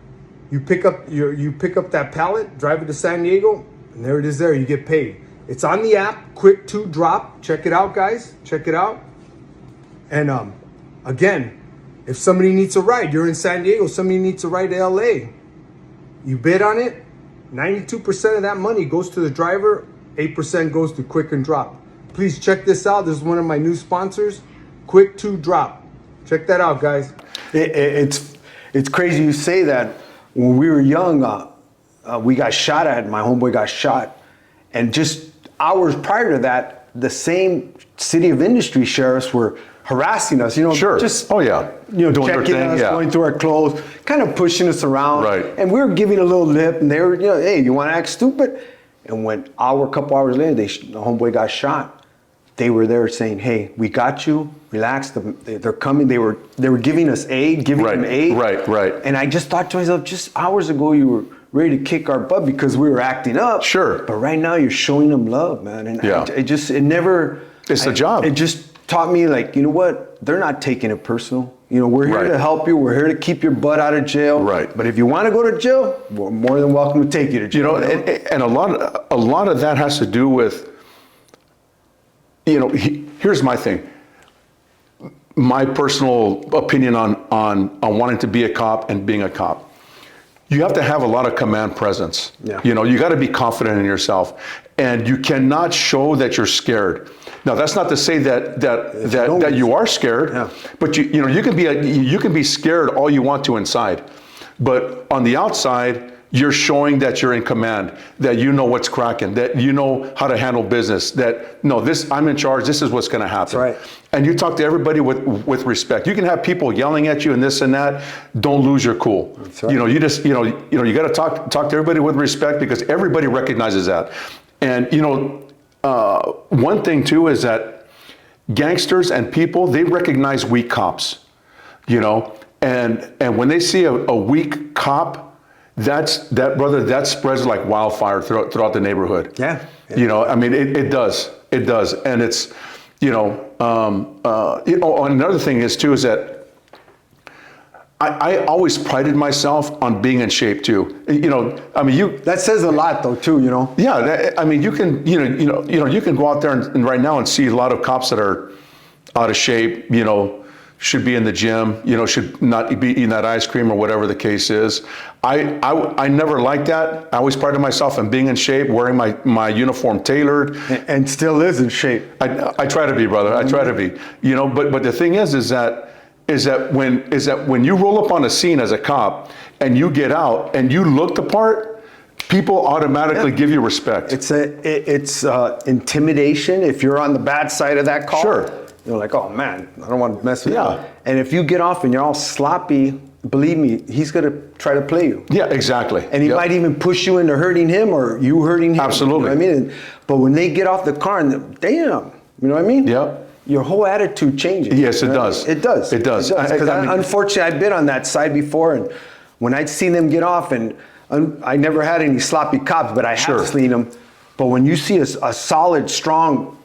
you pick up that pallet, drive it to San Diego, and there it is there, you get paid. It's on the app, Quick to Drop. Check it out, guys. Check it out. And again, if somebody needs a ride, you're in San Diego, somebody needs a ride to LA. You bid on it, 92% of that money goes to the driver, 8% goes to Quick and Drop. Please check this out. This is one of my new sponsors, Quick to Drop. Check that out, guys. It's crazy you say that. When we were young, we got shot at. My homeboy got shot. And just hours prior to that, the same city of industry sheriffs were harassing us, Sure. just doing their checking thing, us, going through our clothes, kind of pushing us around. Right. And we were giving a little lip, and they were, hey, you want to act stupid? And when a couple hours later, the homeboy got shot. They were there saying, hey, we got you, relax, they're coming. They were giving us aid, them aid. Right. And I just thought to myself, just hours ago, you were ready to kick our butt because we were acting up. Sure. But right now, you're showing them love, man. And It's a job. It just taught me, like, you know what? They're not taking it personal. We're here to help you. We're here to keep your butt out of jail. Right. But if you want to go to jail, we're more than welcome to take you to jail. And a lot of that has to do with, here's my thing. My personal opinion on wanting to be a cop and being a cop. You have to have a lot of command presence. Yeah. You got to be confident in yourself, and you cannot show that you're scared. Now, that's not to say that you are scared, but you can be scared all you want to inside, but on the outside, you're showing that you're in command, that you know what's cracking, that you know how to handle business, that I'm in charge, this is what's going to happen. That's right. And you talk to everybody with respect. You can have people yelling at you and this and that. Don't lose your cool. That's right. You just you got to talk to everybody with respect, because everybody recognizes that. And one thing too is that gangsters and people, they recognize weak cops. And when they see a weak cop, that spreads like wildfire throughout the neighborhood. Yeah. It does, and it's, another thing is too is that I always prided myself on being in shape too. That says a lot though too. Yeah, you can you can go out there and right now and see a lot of cops that are out of shape. Should be in the gym, should not be eating that ice cream or whatever the case is. I never liked that. I always prided myself on being in shape, wearing my uniform tailored. And still is in shape. I try to be, brother. I try to be. But the thing is that when you roll up on a scene as a cop and you get out and you look the part, people automatically give you respect. It's intimidation if you're on the bad side of that call. Sure. You're like, oh man, I don't want to mess with Yeah. you. And if you get off and you're all sloppy, believe me, he's gonna try to play you. Yeah, exactly. And he Yep. might even push you into hurting him or you hurting him. Absolutely. You know what I mean? But when they get off the car and damn, you know what I mean? Yep. Your whole attitude changes. Yes, it You know? does. It does. It does. Because I mean- unfortunately, I've been on that side before, and when I'd seen them get off, and I never had any sloppy cops, but I have Sure. seen them. But when you see a solid, strong,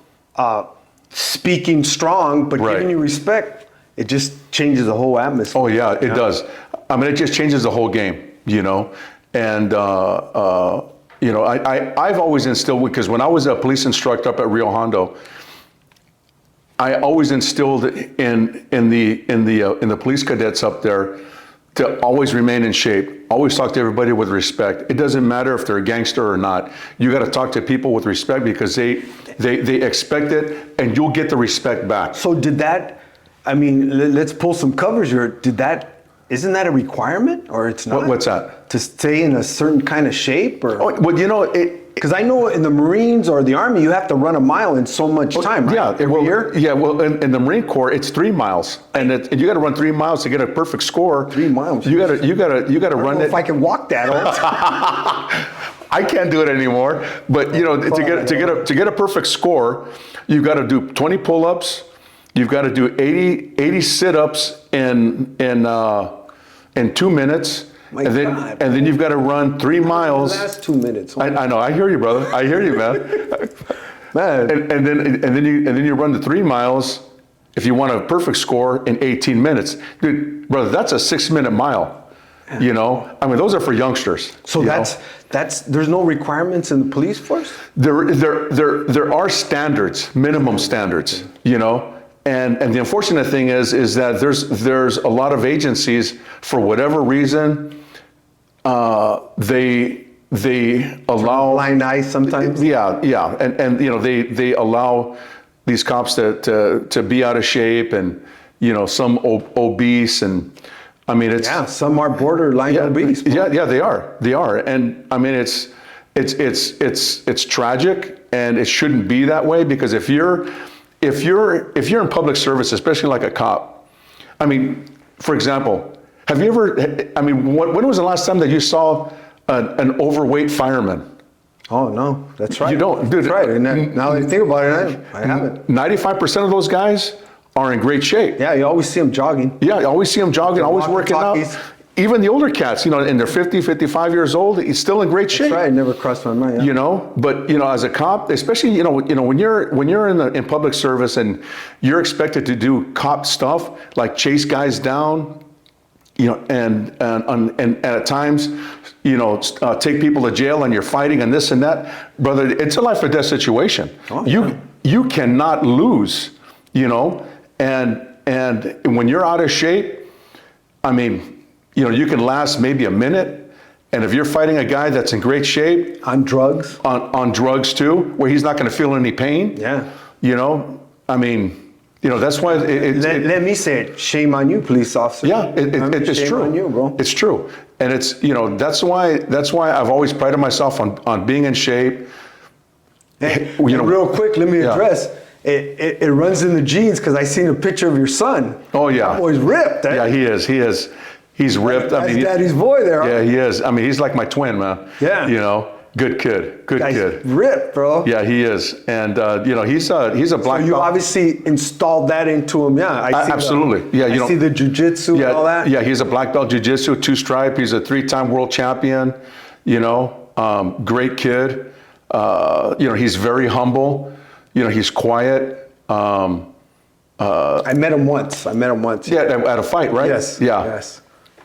speaking strong, but Right. giving you respect, it just changes the whole atmosphere. Oh yeah, it does. I mean, it just changes the whole game, you know. And you know, I've always instilled, because when I was a police instructor up at Rio Hondo, I always instilled in the police cadets up there to always remain in shape. Always talk to everybody with respect. It doesn't matter if they're a gangster or not. You got to talk to people with respect because they expect it, and you'll get the respect back. So did that, I mean, let's pull some covers here. Isn't that a requirement, or it's not? What's that? To stay in a certain kind of shape, or? Oh, well, you know, Because I know in the Marines or the Army, you have to run a mile in so much time, right? yeah, Every year? Yeah, well, in the Marine Corps, it's 3 miles, and you got to run 3 miles to get a perfect score. 3 miles. You got to I don't run know it. if I can walk that old. I can't do it anymore. But you know, to get a perfect score, you've got to do 20 pull-ups. You've got to do 80 sit-ups in 2 minutes. My and then God, and then you've got to run 3 miles. The last 2 minutes. I know. I hear you, brother. I hear you, man. Man. And then you run the 3 miles if you want a perfect score in 18 minutes. Dude, brother, that's a 6-minute mile. You know, I mean, those are for youngsters. So you know? that's there's no requirements in the police force? There are standards, minimum standards, you know. And the unfortunate thing is that there's a lot of agencies, for whatever reason, they allow Blind eye sometimes? Yeah, and you know, they allow these cops to be out of shape, and you know, some obese, and I mean, it's Yeah, some are borderline obese. yeah, they are, and I mean, it's tragic, and it shouldn't be that way, because if you're in public service, especially like a cop, I mean, for example, have you ever? I mean, when was the last time that you saw an overweight fireman? Oh no, that's right. You don't, dude. That's right. And now that I think about it, I haven't. 95% of those guys are in great shape. Yeah, you always see them jogging. Yeah, you always see them jogging, always working out. walkie-talkies. Even the older cats, you know, and they're 50, 55 years old, he's still in great shape. That's right. It never crossed my mind. Yeah. You know, but you know, as a cop, especially you know when you're in public service and you're expected to do cop stuff like chase guys down, you know, and at times, you know, take people to jail, and you're fighting and this and that, brother. It's a life or death situation. Oh, yeah. You cannot lose, you know, and when you're out of shape, I mean, you know, you can last maybe a minute. And if you're fighting a guy that's in great shape, On drugs. on drugs too, where he's not going to feel any pain, Yeah. you know, I mean, you know, that's why Let me say it. Shame on you, police officer. yeah, it's Shame true. on you, bro. It's true, and it's, you know, that's why I've always prided myself on being in shape. Hey, You know, real quick, let me yeah. address. It runs in the genes, because I seen a picture of your son. Oh, yeah. That boy's ripped. Eh? Yeah, he is. He's ripped. That's daddy's boy there. Huh? Yeah, he is. I mean, he's like my twin, man. Yeah. You know, good kid. Guy's Kid. ripped, bro. Yeah, he is, and you know, he's a black So you belt. obviously installed that into him. Yeah, I see. Absolutely. Yeah, you I know, see the jujitsu and all that. Yeah, he's a black belt jiu-jitsu, 2-stripe. He's a 3-time world champion. You know, great kid. You know, he's very humble. You know, he's quiet. I met him once. Yeah, at a fight, right? Yes. Yeah. Yes.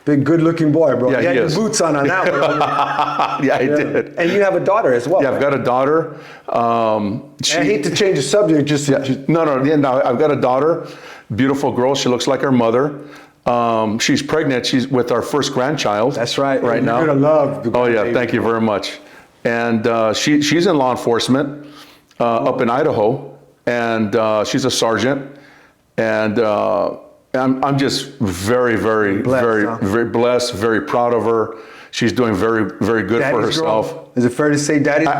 Big, good-looking boy, bro. Yeah, you had he your is. boots on that one. Yeah, I did. And you have a daughter as well. Yeah, I've got a daughter. I hate to change the subject. Just No, I've got a daughter, beautiful girl. She looks like her mother. She's pregnant. She's with our first grandchild. That's right. Right now. You're gonna love the Oh yeah, grandbaby. thank you very much. And she's in law enforcement up in Idaho, and she's a sergeant. And I'm just very Blessed, very blessed, very proud of her. She's doing very good for Daddy's herself. girl. Is it fair to say daddy's girl?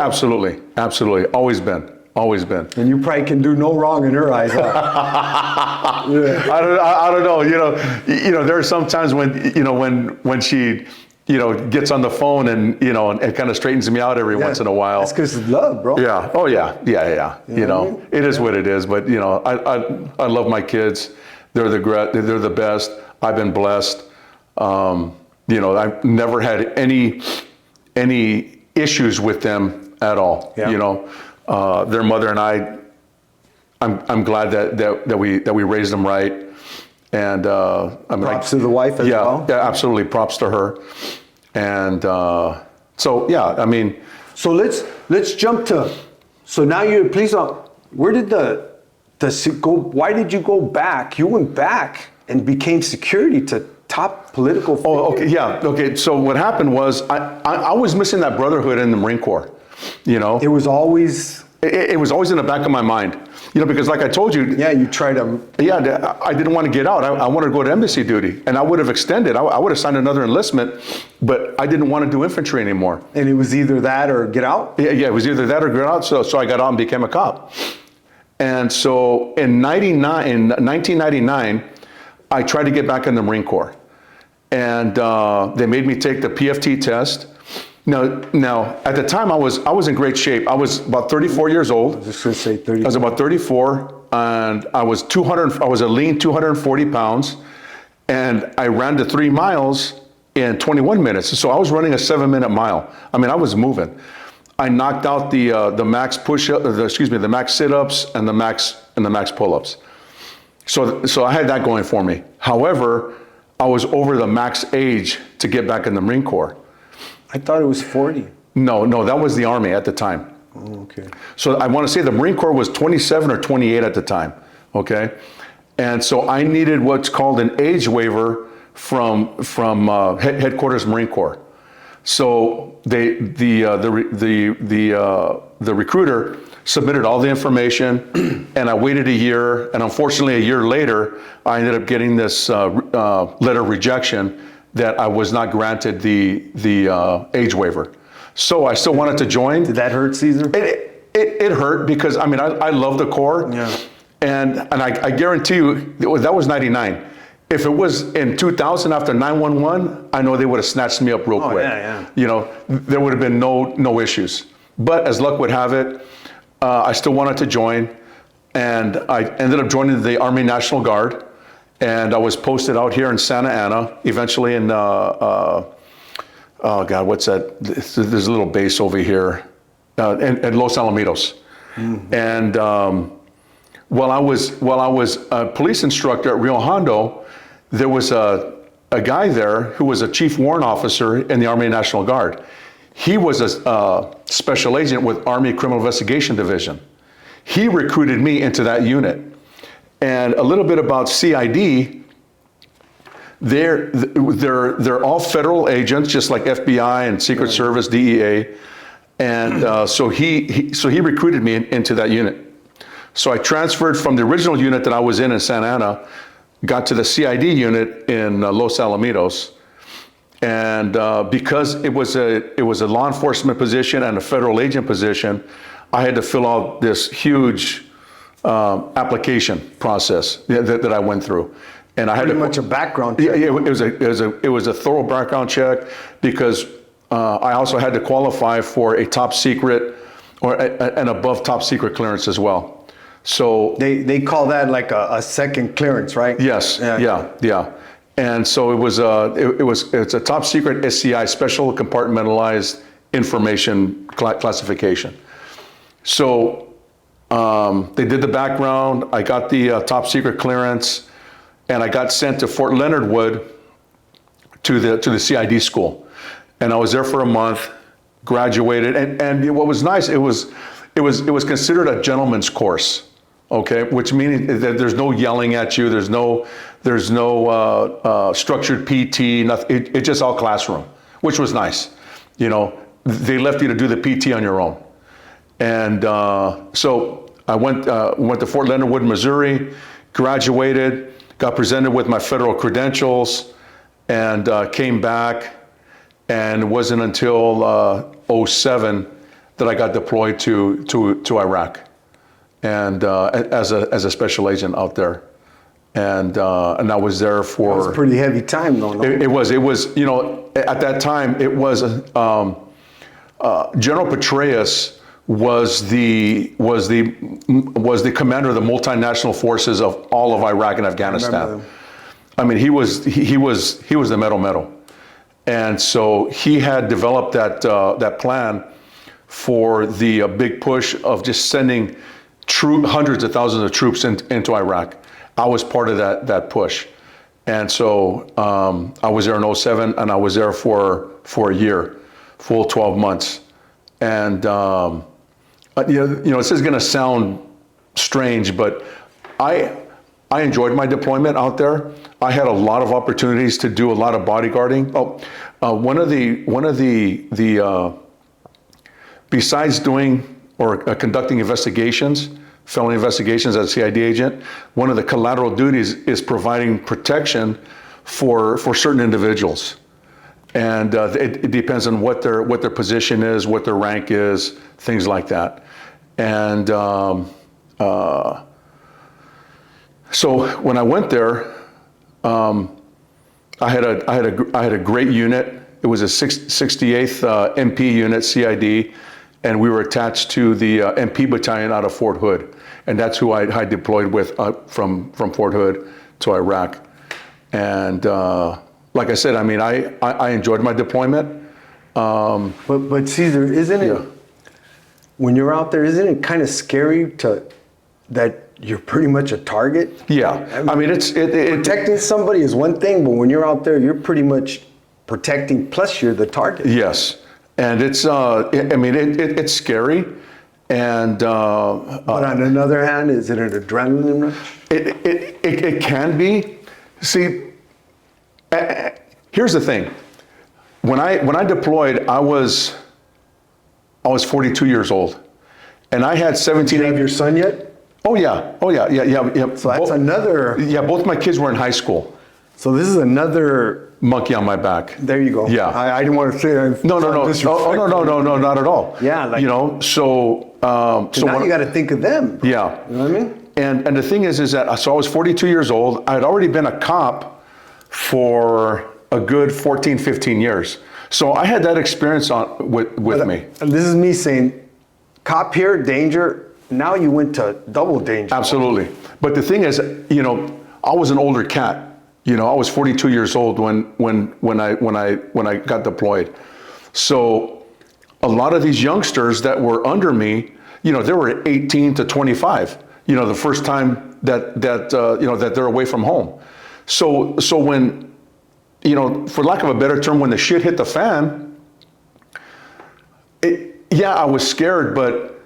Absolutely. Always been. Always been. And you probably can do no wrong in her eyes, huh? Yeah. I don't know. You know, there are some times when she, gets on the phone and and kind of straightens me out every once in a while. That's because of love, bro. Yeah. Oh yeah. Yeah. It is what it is. But I love my kids. They're the best. I've been blessed. I've never had any issues with them at all. Yeah. Their mother and I'm glad that we raised them right. And props to the wife as well. Yeah, absolutely. Props to her. And so let's jump to. So now you're a police officer. Where did why did you go back? You went back and became security to top political figure. Oh, okay, yeah, okay. So what happened was I was missing that brotherhood in the Marine Corps. It was always. It was always in the back of my mind, because like I told you. Yeah, you tried to. Yeah, I didn't want to get out. I wanted to go to embassy duty, and I would have extended. I would have signed another enlistment, but I didn't want to do infantry anymore. And it was either that or get out? Yeah, it was either that or get out. So I got out and became a cop. And so in 1999, I tried to get back in the Marine Corps, and they made me take the PFT test. Now, at the time, I was in great shape. I was about 34 years old. I was just going to say 30. I was about 34, and I was a lean 240 pounds, and I ran to 3 miles in 21 minutes. So I was running a 7-minute mile. I mean, I was moving. I knocked out the max push-up, the max sit-ups and the max pull-ups. So I had that going for me. However, I was over the max age to get back in the Marine Corps. I thought it was 40. No, that was the Army at the time. Oh, okay. So I want to say the Marine Corps was 27 or 28 at the time, okay? And so I needed what's called an age waiver from headquarters Marine Corps. So the recruiter submitted all the information, and I waited a year, and unfortunately a year later, I ended up getting this letter of rejection that I was not granted the age waiver. So I still wanted to join. Did that hurt, Cesar? It hurt because I love the Corps. Yeah. And I guarantee you that was 99. If it was in 2000 after 911, I know they would have snatched me up real quick. Yeah. There would have been no issues. But as luck would have it, I still wanted to join, and I ended up joining the Army National Guard. And I was posted out here in Santa Ana, eventually in, oh God, what's that? There's a little base over here, in Los Alamitos. Mm-hmm. And while I was a police instructor at Rio Hondo, there was a guy there who was a chief warrant officer in the Army National Guard. He was a special agent with Army Criminal Investigation Division. He recruited me into that unit. And a little bit about CID, they're all federal agents, just like FBI and Secret Service, DEA. And so he recruited me into that unit. So I transferred from the original unit that I was in Santa Ana, got to the CID unit in Los Alamitos. And because it was a law enforcement position and a federal agent position, I had to fill out this huge application process that I went through, and I had pretty much a background check. Yeah, it was a thorough background check because I also had to qualify for a top secret or an above top secret clearance as well. So they call that like a second clearance, right? Yes. Yeah. And so it's a top secret SCI, special compartmentalized information classification. So. They did the background, I got the top secret clearance, and I got sent to Fort Leonard Wood to the CID school. And I was there for a month, graduated, and what was nice, it was considered a gentleman's course, okay? Which means that there's no yelling at you, there's no structured PT, nothing, it's just all classroom, which was nice. They left you to do the PT on your own. And so I went to Fort Leonard Wood, Missouri, graduated, got presented with my federal credentials, and came back. And it wasn't until 2007 that I got deployed to Iraq. and as a special agent out there, and I was there for. It was a pretty heavy time, though. No? It was you know, at that time it was General Petraeus was the commander of the multinational forces of all of Iraq and Afghanistan. I mean, he was the metal, and so he had developed that plan for the big push of just sending hundreds of thousands of troops into Iraq. I was part of that push, and so I was there in 2007, and I was there for a year, full 12 months, and you know, this is going to sound strange, but I enjoyed my deployment out there. I had a lot of opportunities to do a lot of bodyguarding. One of the besides doing or conducting investigations, felony investigations as a CID agent, one of the collateral duties is providing protection for certain individuals. And it depends on what their position is, what their rank is, things like that. And so when I went there, I had a great unit. It was a 68th MP unit, CID, and we were attached to the MP battalion out of Fort Hood, and that's who I deployed with from Fort Hood to Iraq. And like I said, I mean, I enjoyed my deployment. But Cesar, isn't it, when you're out there, isn't it kind of scary that you're pretty much a target? Yeah, I mean, protecting somebody is one thing, but when you're out there, you're pretty much protecting, plus you're the target. Yes, and it's, I mean, it's scary. And but on another hand, is it an adrenaline rush? It can be. See, here's the thing. When I deployed, I was 42 years old, and I had 17. Do you have your son yet? Oh yeah. So that's another. Yeah, both my kids were in high school. So this is another monkey on my back. There you go. Yeah. I didn't want to say that. No, no, not at all. Yeah, like, you know. So now you got to think of them. Yeah. You know what I mean? And the thing is that so I was 42 years old. I had already been a cop for a good 14, 15 years. So I had that experience with me. And this is me saying, cop here, danger. Now you went to double danger. Absolutely. But the thing is, you know, I was an older cat. You know, I was 42 years old when I got deployed. So a lot of these youngsters that were under me, you know, they were 18 to 25. You know, the first time that you know, that they're away from home. So when, you know, for lack of a better term, when the shit hit the fan, I was scared, but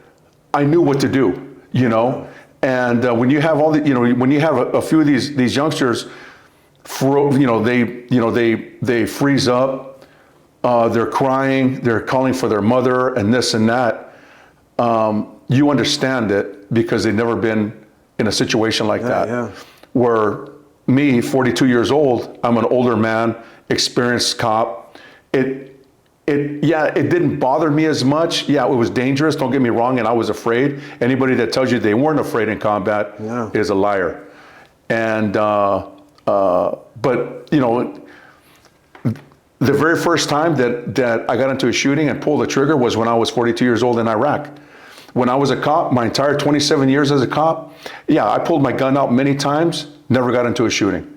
I knew what to do, you know. And when you have when you have a few of these youngsters, they freeze up, they're crying, they're calling for their mother and this and that. You understand it because they've never been in a situation like that. Yeah. Where me, 42 years old, I'm an older man, experienced cop. It didn't bother me as much. Yeah, it was dangerous, don't get me wrong, and I was afraid. Anybody that tells you they weren't afraid in combat is a liar. And but you know, the very first time that I got into a shooting and pulled the trigger was when I was 42 years old in Iraq. When I was a cop, my entire 27 years as a cop, I pulled my gun out many times, never got into a shooting.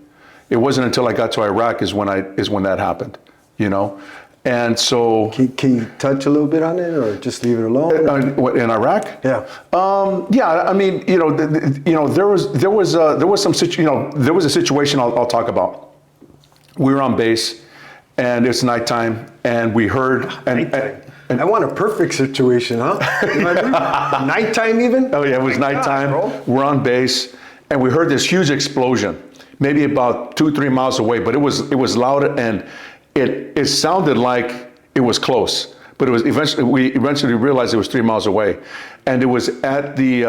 It wasn't until I got to Iraq is when that happened, you know. And so, can you touch a little bit on it, or just leave it alone? In Iraq? Yeah. I mean, you know, there was some there was a situation I'll talk about. We were on base, and it's nighttime, and we heard I want a perfect situation, huh? You know what I mean? Nighttime even? Oh yeah, it was nighttime. We're on base, and we heard this huge explosion, maybe about 2-3 miles away, but it was loud, and it sounded like it was close, but it was we eventually realized it was 3 miles away, and it was at the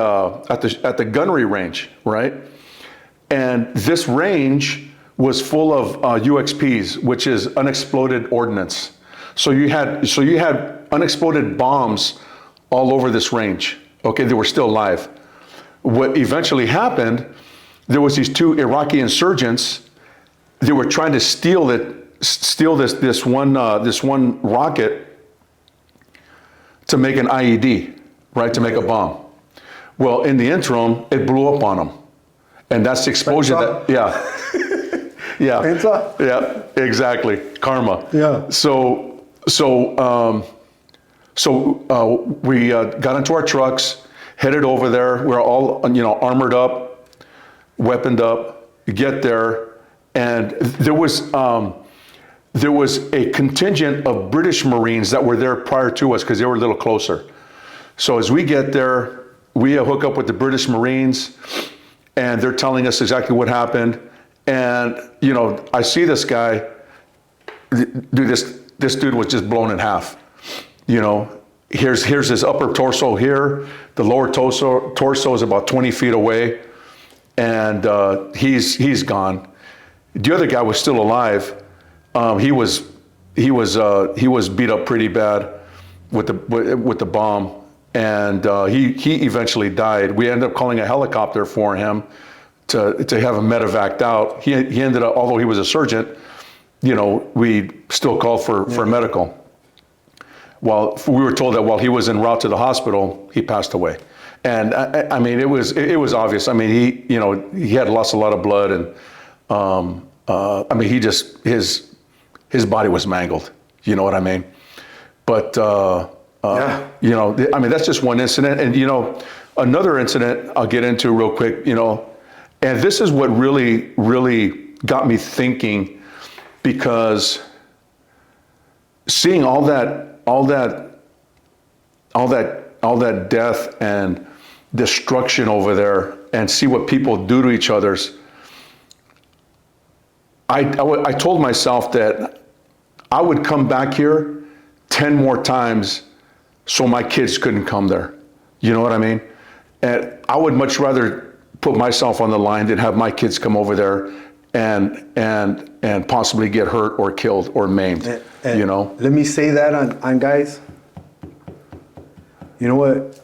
gunnery range, right? And this range was full of UXPs, which is unexploded ordnance. So you had unexploded bombs all over this range. Okay, they were still live. what eventually happened, there was these two Iraqi insurgents. They were trying to steal this one rocket to make an IED, right? To make a bomb. Well, in the interim, it blew up on them, and that's the exposure. Yeah, exactly. Karma. Yeah. So we got into our trucks, headed over there. We're all, armored up, weaponed up. Get there, and there was a contingent of British Marines that were there prior to us because they were a little closer. So as we get there, we hook up with the British Marines, and they're telling us exactly what happened. And I see this guy, dude. This dude was just blown in half. Here's his upper torso here. The lower torso is about 20 feet away, and he's gone. The other guy was still alive. He was beat up pretty bad with the bomb, and he eventually died. We ended up calling a helicopter for him to have him medevaced out. He ended up, although he was a surgeon, we still called for medical. Well, we were told that while he was en route to the hospital, he passed away. And I mean, it was obvious. I mean, he had lost a lot of blood, and I mean, his body was mangled. You know what I mean? But I mean, that's just one incident. And another incident I'll get into real quick. And this is what really, really got me thinking, because seeing all that death and destruction over there, and see what people do to each other's, I told myself that I would come back here 10 more times so my kids couldn't come there. You know what I mean? And I would much rather put myself on the line than have my kids come over there and possibly get hurt or killed or maimed. And let me say that on guys. You know what?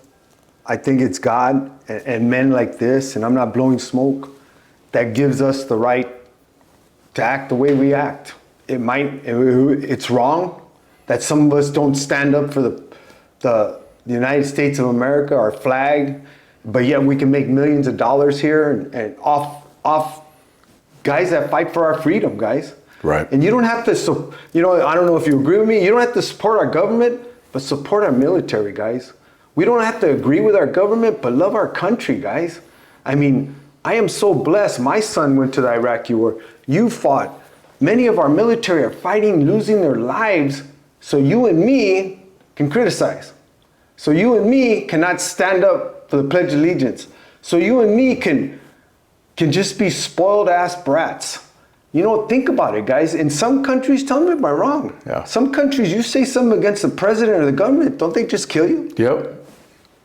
I think it's God and men like this, and I'm not blowing smoke, that gives us the right to act the way we act. It's wrong that some of us don't stand up for the United States of America, our flag, but yet we can make millions of dollars here and off guys that fight for our freedom, guys. Right. And you don't have to, I don't know if you agree with me, you don't have to support our government, but support our military, guys. We don't have to agree with our government, but love our country, guys. I mean, I am so blessed. My son went to the Iraqi War. You fought. Many of our military are fighting, losing their lives, so you and me can criticize. So you and me cannot stand up for the Pledge of Allegiance. So you and me can just be spoiled ass brats. Think about it, guys. In some countries, tell me if I'm wrong. Yeah. Some countries, you say something against the president or the government, don't they just kill you? Yep.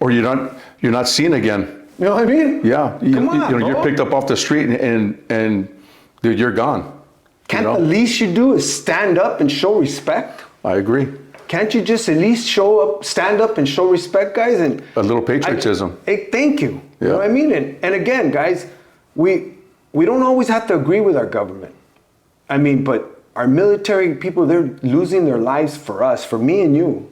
Or you're not seen again. You know what I mean? Yeah. Come on, you're picked up off the street and dude, you're gone. Can't the least you do is stand up and show respect? I agree. Can't you just at least stand up and show respect, guys? And a little patriotism. Hey, thank you. Yeah. You know what I mean? And again, guys, we don't always have to agree with our government. I mean, but our military people, they're losing their lives for us, for me and you.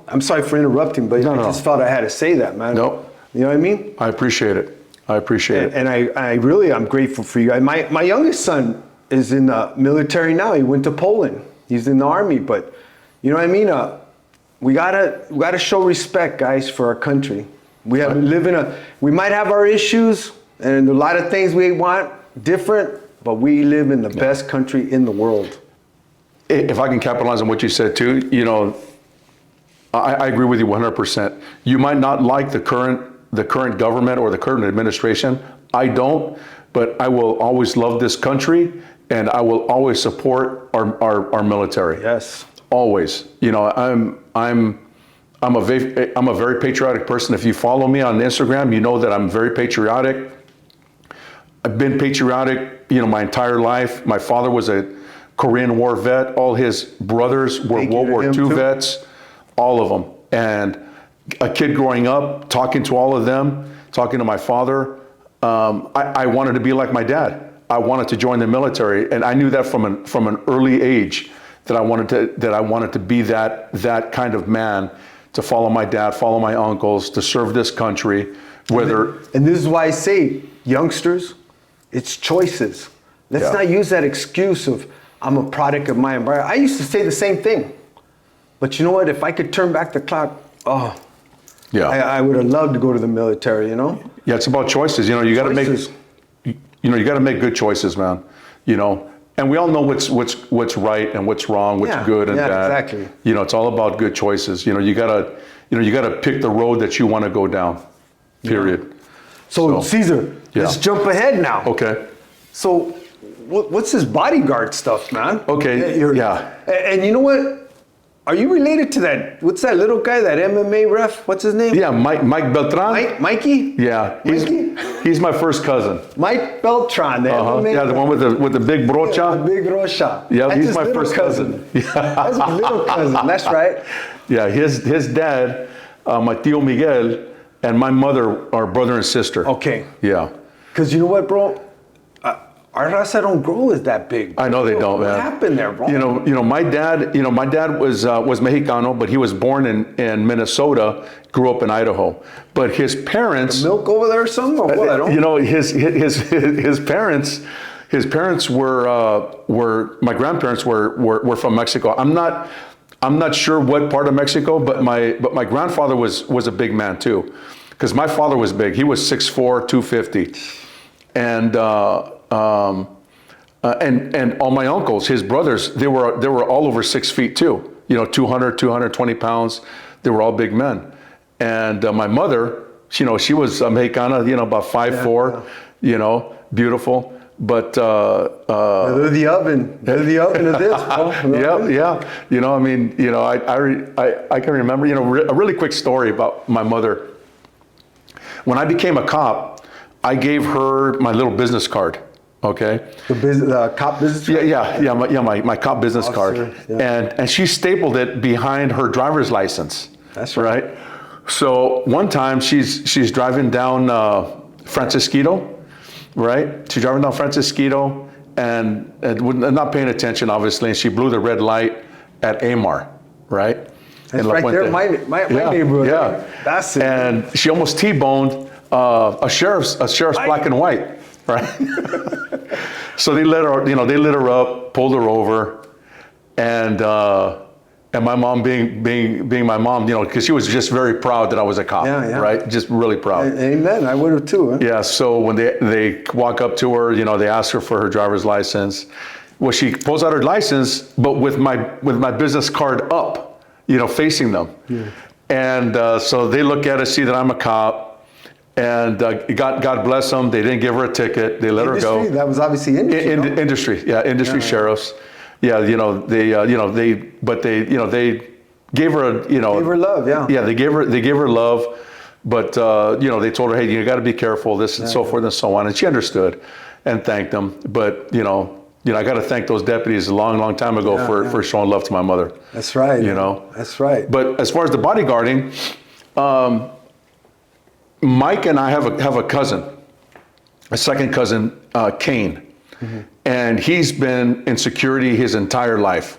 I'm sorry for interrupting, but I just felt I had to say that, man. No. You know what I mean? I appreciate it. And I'm grateful for you guys. My youngest son is in the military now. He went to Poland. He's in the army, but you know what I mean? We gotta show respect, guys, for our country. We might have our issues and a lot of things we want different, but we live in the best country in the world. If I can capitalize on what you said too, I agree with you 100%. You might not like the current government or the current administration. I don't, but I will always love this country, and I will always support our military. Yes. Always. I'm a very patriotic person. If you follow me on Instagram, you know that I'm very patriotic. I've been patriotic, my entire life. My father was a Korean War vet. All his brothers were World War II vets, all of them. And a kid growing up, talking to all of them, talking to my father, I wanted to be like my dad. I wanted to join the military, and I knew that from an early age that I wanted to be that kind of man, to follow my dad, follow my uncles, to serve this country. And this is why I say, youngsters, it's choices. Let's not use that excuse of I'm a product of my environment. I used to say the same thing, but you know what? If I could turn back the clock, I would have loved to go to the military. You know? Yeah, it's about choices. You know, you got to make. You got to make good choices, man. You know, and we all know what's right and what's wrong, what's good and bad. Exactly. You know, it's all about good choices. You know, you gotta pick the road that you want to go down. Period. Yeah. So Cesar, let's jump ahead now. Okay. So, what's this bodyguard stuff, man? Okay. And you know what? Are you related to that? What's that little guy, that MMA ref? What's his name? Yeah, Mike Beltran. Mikey? Yeah, he's my first cousin. Mike Beltran, the MMA. Yeah, the one with the big brocha. Yeah, the big brocha. Yeah, he's my first cousin. Yeah. That's my little cousin. That's right. Yeah, his dad, my tío Miguel, and my mother are brother and sister. Okay. Yeah. Because you know what, bro? Our raza don't grow as that big. I know they don't, man. What happened there, bro? You know, my dad was Mexicano, but he was born in Minnesota, grew up in Idaho. But his parents, the milk over there or something, or what? I don't. You know, his parents were my grandparents were from Mexico. I'm not sure what part of Mexico, but my grandfather was a big man too, because my father was big. He was 6'4", 250, and all my uncles, his brothers, they were all over 6 feet too. You know, 200, 220 pounds. They were all big men. And my mother, you know, she was a Mexicana, you know, about 5'4", you know, beautiful. But they're the oven. They're the oven of this, bro. Yeah. You know, I mean, you know, I can remember, you know, a really quick story about my mother. When I became a cop, I gave her my little business card. Okay. The cop business card? Yeah, my cop business card. Yeah. And she stapled it behind her driver's license. That's right. So one time she's driving down Francisquito, right? She's driving down Francisquito and not paying attention, obviously, and she blew the red light at Amar, right? That's right there, my neighborhood. Yeah. That's it. And she almost T-boned a sheriff's black and white. Right. So they lit her up, pulled her over, and my mom being my mom, you know, because she was just very proud that I was a cop, right? Just really proud. Amen. I would have too. Huh? Yeah. So when they walk up to her, you know, they ask her for her driver's license. Well, she pulls out her license, but with my business card up, you know, facing them. Yeah. And so they look at it, see that I'm a cop. And God bless them. They didn't give her a ticket. They let her go. That was obviously industry. Industry sheriffs. Yeah, you know they gave her gave her love. Yeah, they gave her love, but you know, they told her, hey, you got to be careful, this and so forth and so on, and she understood, and thanked them. But you know, I got to thank those deputies a long time ago for showing love to my mother. That's right. You know, that's right. But as far as the bodyguarding. Mike and I have a cousin, a second cousin, Kane, and he's been in security his entire life.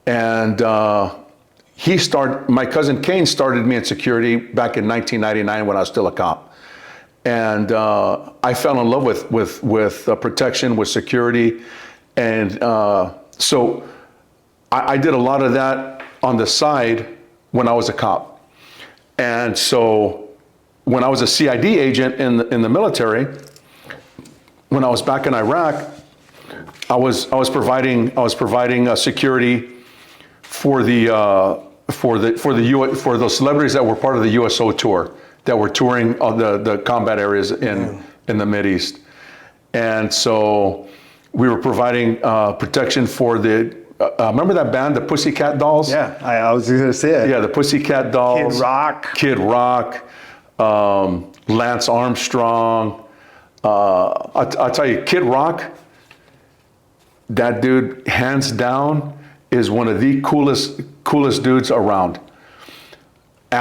And my cousin Kane started me in security back in 1999 when I was still a cop. And I fell in love with protection, with security. And so I did a lot of that on the side when I was a cop. And so when I was a CID agent in the military, when I was back in Iraq, I was providing security for those celebrities that were part of the USO tour, that were touring the combat areas in the Mideast. And so we were providing protection for the remember that band, the Pussycat Dolls? Yeah, I was going to say it. Yeah, the Pussycat Dolls. Kid Rock. Lance Armstrong. I'll tell you, Kid Rock, that dude, hands down, is one of the coolest dudes around. He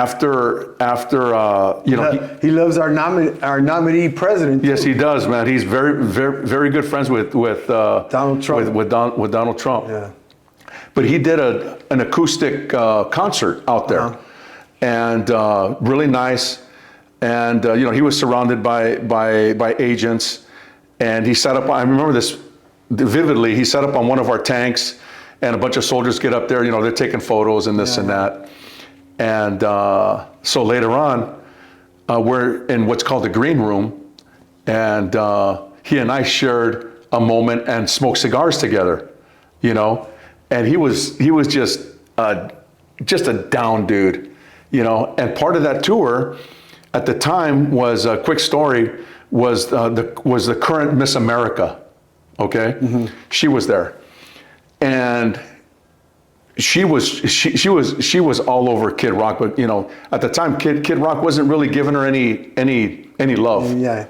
loves our nominee president. Yes, he does, man. He's very, very, very good friends with Donald Trump. With Donald Trump. Yeah. But he did an acoustic concert out there, and really nice. And he was surrounded by agents, and he set up. I remember this vividly. He set up on one of our tanks, and a bunch of soldiers get up there. They're taking photos and this and that. And so later on, we're in what's called the green room, and he and I shared a moment and smoked cigars together, and he was just a down dude, And part of that tour, at the time, was a quick story. Was the current Miss America, okay? Mm-hmm. She was there, and she was all over Kid Rock, but at the time, Kid Rock wasn't really giving her any love. Yeah.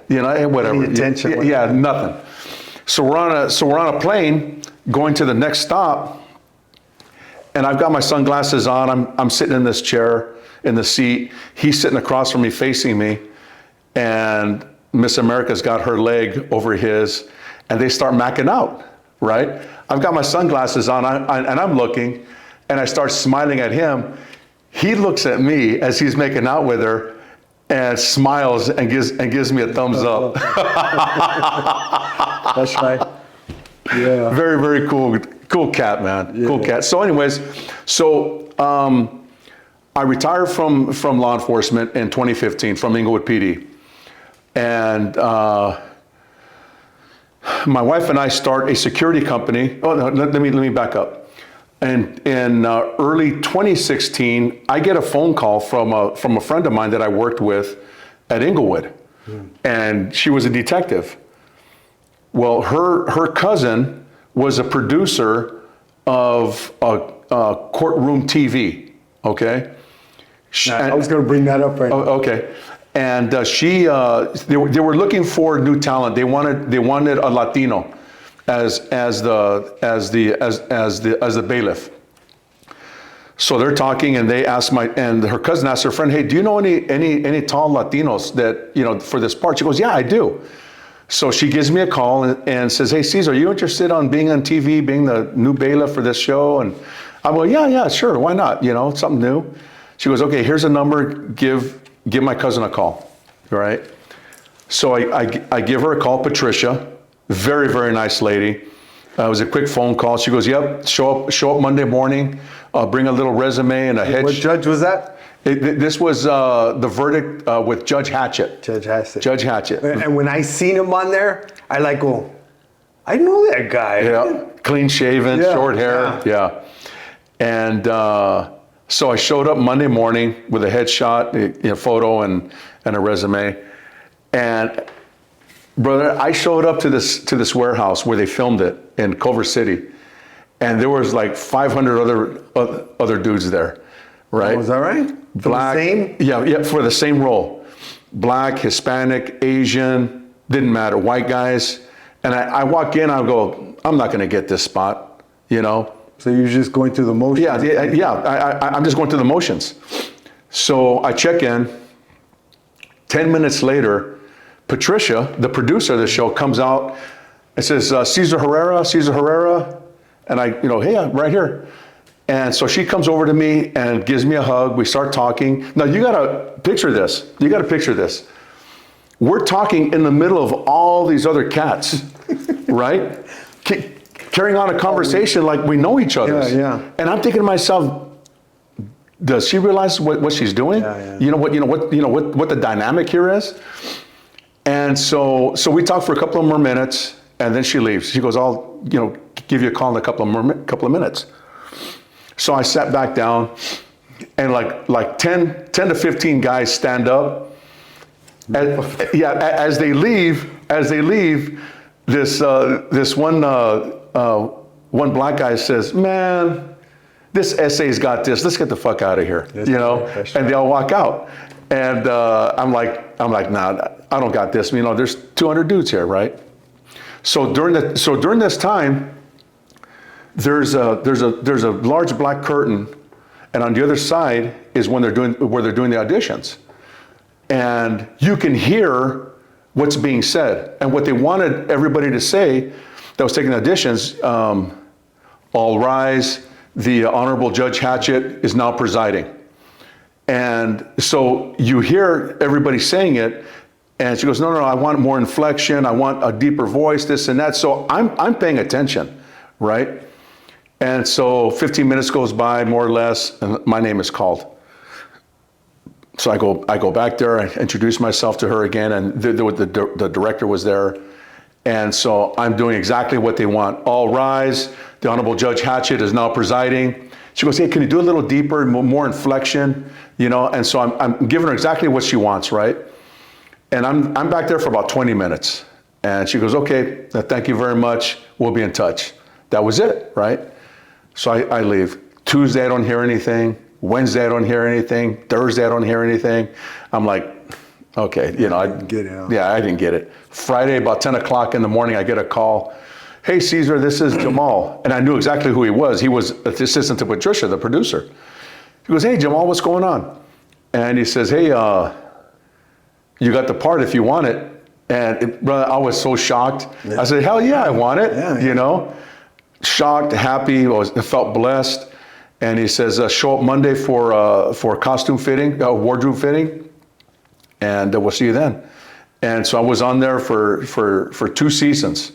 Whatever. Any attention. Yeah, nothing. So we're on a plane going to the next stop, and I've got my sunglasses on. I'm sitting in this chair in the seat. He's sitting across from me, facing me, and Miss America's got her leg over his, and they start macking out. Right? I've got my sunglasses on, and I'm looking. And I start smiling at him. He looks at me as he's making out with her, and smiles and gives me a thumbs up. That's right. Yeah. Very, very cool cat, man. Yeah. Cool cat. So, anyways, I retired from law enforcement in 2015 from Inglewood PD, and my wife and I start a security company. Oh no, let me back up. And in early 2016, I get a phone call from a friend of mine that I worked with at Inglewood, and she was a detective. Well, her cousin was a producer of courtroom TV. Okay. I was going to bring that up right now. Okay. And they were looking for new talent. They wanted a Latino as the bailiff. So they're talking, and her cousin asked her friend, "Hey, do you know any tall Latinos that for this part?" She goes, "Yeah, I do." So she gives me a call and says, "Hey, Cesar, are you interested on being on TV, being the new bailiff for this show?" And I'm like, "Yeah, sure, why not? Something new." She goes, "Okay, here's a number. Give my cousin a call." All right. So I give her a call, Patricia. Very, very nice lady. It was a quick phone call. She goes, "Yep, show up Monday morning. Bring a little resume and a head." What judge was that? This was the verdict with Judge Hatchett. Judge Hatchett. And when I seen him on there, I go, I know that guy. Yeah, clean shaven, short hair. Yeah. And so I showed up Monday morning with a headshot, a photo, and a resume. And brother, I showed up to this warehouse where they filmed it in Culver City, and there was like 500 other dudes there, right? Oh, was that right? Black, for the same? Yeah, for the same role. Black, Hispanic, Asian, didn't matter, white guys. And I walk in, I go, I'm not going to get this spot, So you're just going through the motions? Yeah. I'm just going through the motions. So I check in. 10 minutes later, Patricia, the producer of the show, comes out and says, Cesar Herrera. And I, hey, I'm right here. And so she comes over to me and gives me a hug. We start talking. Now you gotta picture this. We're talking in the middle of all these other cats, right? Carrying on a conversation like we know each other. Yeah. And I'm thinking to myself, does she realize what she's doing? Yeah. What the dynamic here is? And so we talk for a couple of more minutes, and then she leaves. She goes, I'll give you a call in a couple of minutes. So I sat back down, and like 10 to 15 guys stand up. As they leave, this one black guy says, "Man, this SA's got this. Let's get the fuck out of here," And they all walk out. And I'm like, nah, I don't got this. There's 200 dudes here, right? So during this time, there's a large black curtain, and on the other side is where they're doing the auditions. And you can hear what's being said. And what they wanted everybody to say that was taking auditions, all rise, the Honorable Judge Hatchett is now presiding. And so you hear everybody saying it, and she goes, no, I want more inflection, I want a deeper voice, this and that. So I'm paying attention, right? And so 15 minutes goes by, more or less, and my name is called. So I go back there, I introduce myself to her again, and the director was there. And so I'm doing exactly what they want. All rise, the Honorable Judge Hatchett is now presiding. She goes, hey, can you do a little deeper, more inflection? You know, and so I'm giving her exactly what she wants, right? And I'm back there for about 20 minutes. And she goes, okay, thank you very much, we'll be in touch. That was it, right? So I leave. Tuesday, I don't hear anything. Wednesday, I don't hear anything. Thursday, I don't hear anything. I'm like, okay, you know, I didn't get it. Friday, about 10 o'clock in the morning, I get a call. Hey, Cesar, this is Jamal. And I knew exactly who he was. He was the assistant to Patricia, the producer. He goes, hey, Jamal, what's going on? And he says, hey, you got the part if you want it. And brother, I was so shocked. Yeah. I said, hell yeah, I want it, you know. Shocked, happy, I felt blessed. And he says, show up Monday for costume fitting, wardrobe fitting, and we'll see you then. And so I was on there for 2 seasons,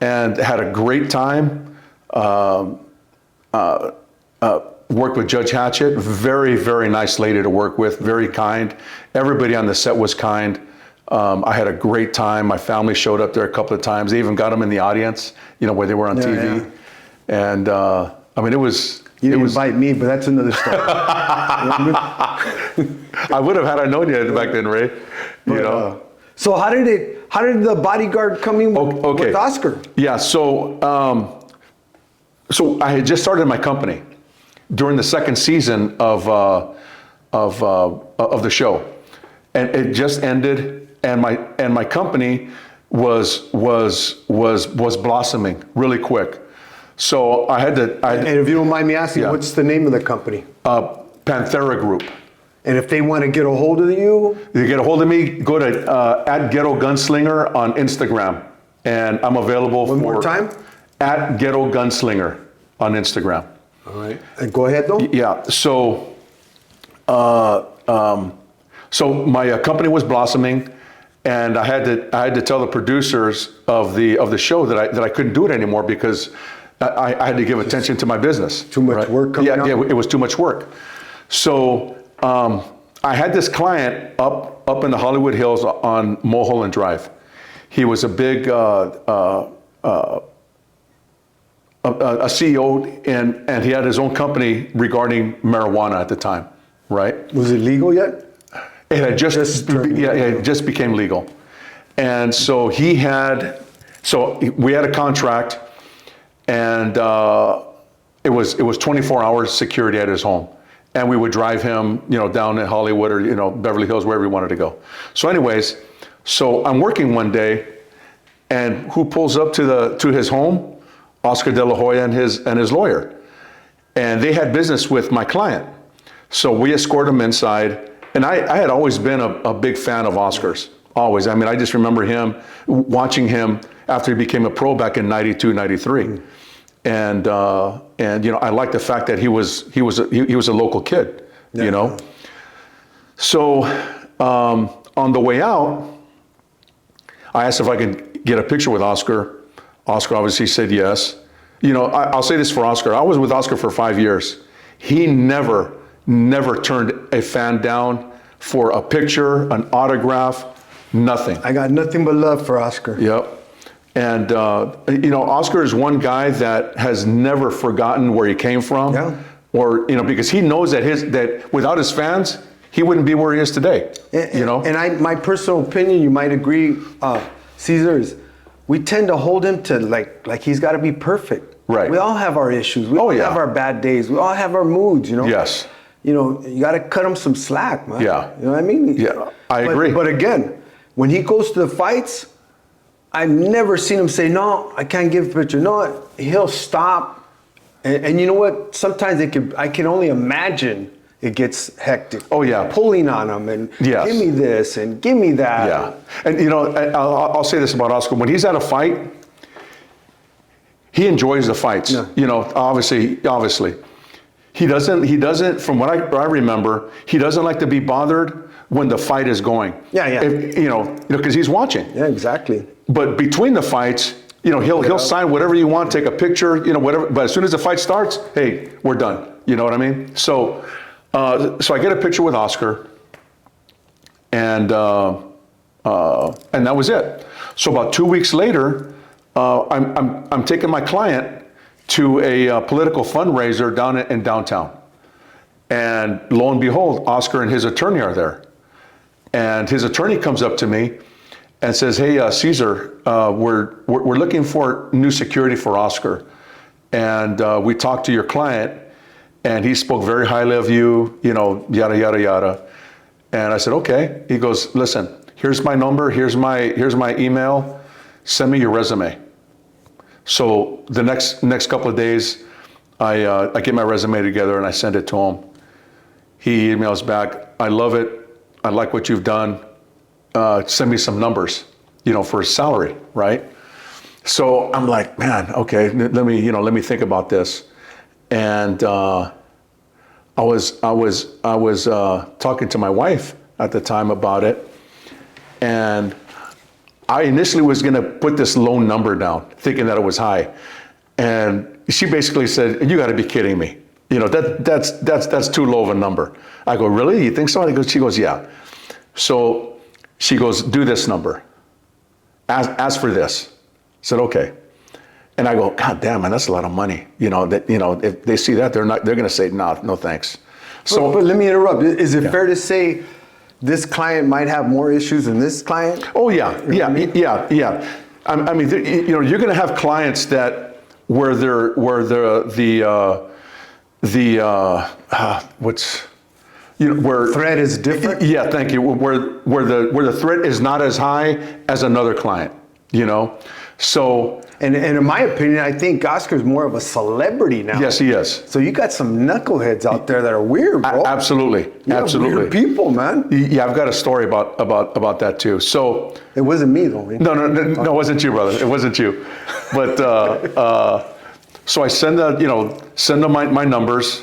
and had a great time. Worked with Judge Hatchett, very, very nice lady to work with, very kind. Everybody on the set was kind. I had a great time. My family showed up there a couple of times. They even got them in the audience, you know, where they were on TV. Yeah. And I mean, it was... You didn't invite me, but that's another story. I would have had I known you back then, Ray. You know. So how did the bodyguard come in with Oscar? Yeah, so I had just started my company during the second season of the show, and it just ended, and my company was blossoming really quick. So I had to. And if you don't mind me asking, what's the name of the company? Panthera Group. And if they want to get a hold of you? They get a hold of me, go to at Ghetto Gunslinger on Instagram. And I'm available One more time? At Ghetto Gunslinger on Instagram. All right. And go ahead though. Yeah. So my company was blossoming, and I had to tell the producers of the show that I couldn't do it anymore because I had to give attention to my business. Too much work coming out? Yeah, it was too much work. So I had this client up in the Hollywood Hills on Mulholland Drive. He was a big a CEO, and he had his own company regarding marijuana at the time, right? Was it legal yet? It had it just became legal. And so we had a contract, and it was 24 hours security at his home. And we would drive him, you know, down in Hollywood or, you know, Beverly Hills, wherever he wanted to go. So anyways, so I'm working one day, and who pulls up to his home? Oscar De La Hoya and his lawyer. And they had business with my client. So we escort him inside. And I had always been a big fan of Oscar's, always. I mean, I just remember watching him after he became a pro back in 92, 93. And you know, I liked the fact that he was a local kid, you know. So on the way out, I asked if I could get a picture with Oscar. Oscar obviously said yes. You know, I'll say this for Oscar. I was with Oscar for 5 years. He never turned a fan down for a picture, an autograph, nothing. I got nothing but love for Oscar. Yep. And, you know, Oscar is one guy that has never forgotten where he came from. Yeah. Or, you know, because he knows that without his fans, he wouldn't be where he is today, you know? And my personal opinion, you might agree, Cesar, is we tend to hold him to like he's got to be perfect. Right. We all have our issues. We all have our bad days. We all have our moods, you know? Yes. You know, you got to cut him some slack, man. Yeah. You know what I mean? Yeah, I agree. But again, when he goes to the fights, I've never seen him say, no, I can't give a picture. No, he'll stop And you know what? Sometimes I can only imagine it gets hectic. Oh yeah, pulling on them and yes. Give me this and give me that. Yeah, and you know, I'll say this about Oscar: when he's at a fight, he enjoys the fights. Yeah. You know, obviously, he doesn't. From what I remember, he doesn't like to be bothered when the fight is going. Yeah, yeah. You know, because he's watching. Yeah, exactly. But between the fights, you know, he'll sign whatever you want, take a picture, you know, whatever. But as soon as the fight starts, hey, we're done. You know what I mean? So I get a picture with Oscar, and that was it. So about 2 weeks later, I'm taking my client to a political fundraiser down in downtown, and lo and behold, Oscar and his attorney are there, and his attorney comes up to me and says, "Hey, Cesar, we're looking for new security for Oscar, and we talked to your client, and he spoke very highly of you, you know, yada yada yada." And I said, "Okay." He goes, "Listen, here's my number, here's my email. Send me your resume." So the next couple of days, I get my resume together and I send it to him. He emails back, "I love it. I like what you've done. Send me some numbers, you know, for his salary," right? So I'm like, man, okay, let me think about this. And I was talking to my wife at the time about it, and I initially was going to put this low number down, thinking that it was high, and she basically said, "You got to be kidding me. You know, that's too low of a number." I go, "Really? You think so?" She goes, "Yeah." So she goes, "Do this number. Ask for this." I said, "Okay." And I go, "God damn, man, that's a lot of money." You know, if they see that, they're going to say, no thanks. So, but let me interrupt. Is it fair to say this client might have more issues than this client? Oh yeah, yeah. I mean, you know, you're going to have clients that where where threat is different. Yeah, thank you. Where the threat is not as high as another client. You know, so. And in my opinion, I think Oscar's more of a celebrity now. Yes, he is. So you got some knuckleheads out there that are weird, bro. Absolutely, absolutely. Weird people, man. Yeah, I've got a story about that too. So it wasn't me though. Man. No, it wasn't you, brother. It wasn't you. But so I send them my numbers.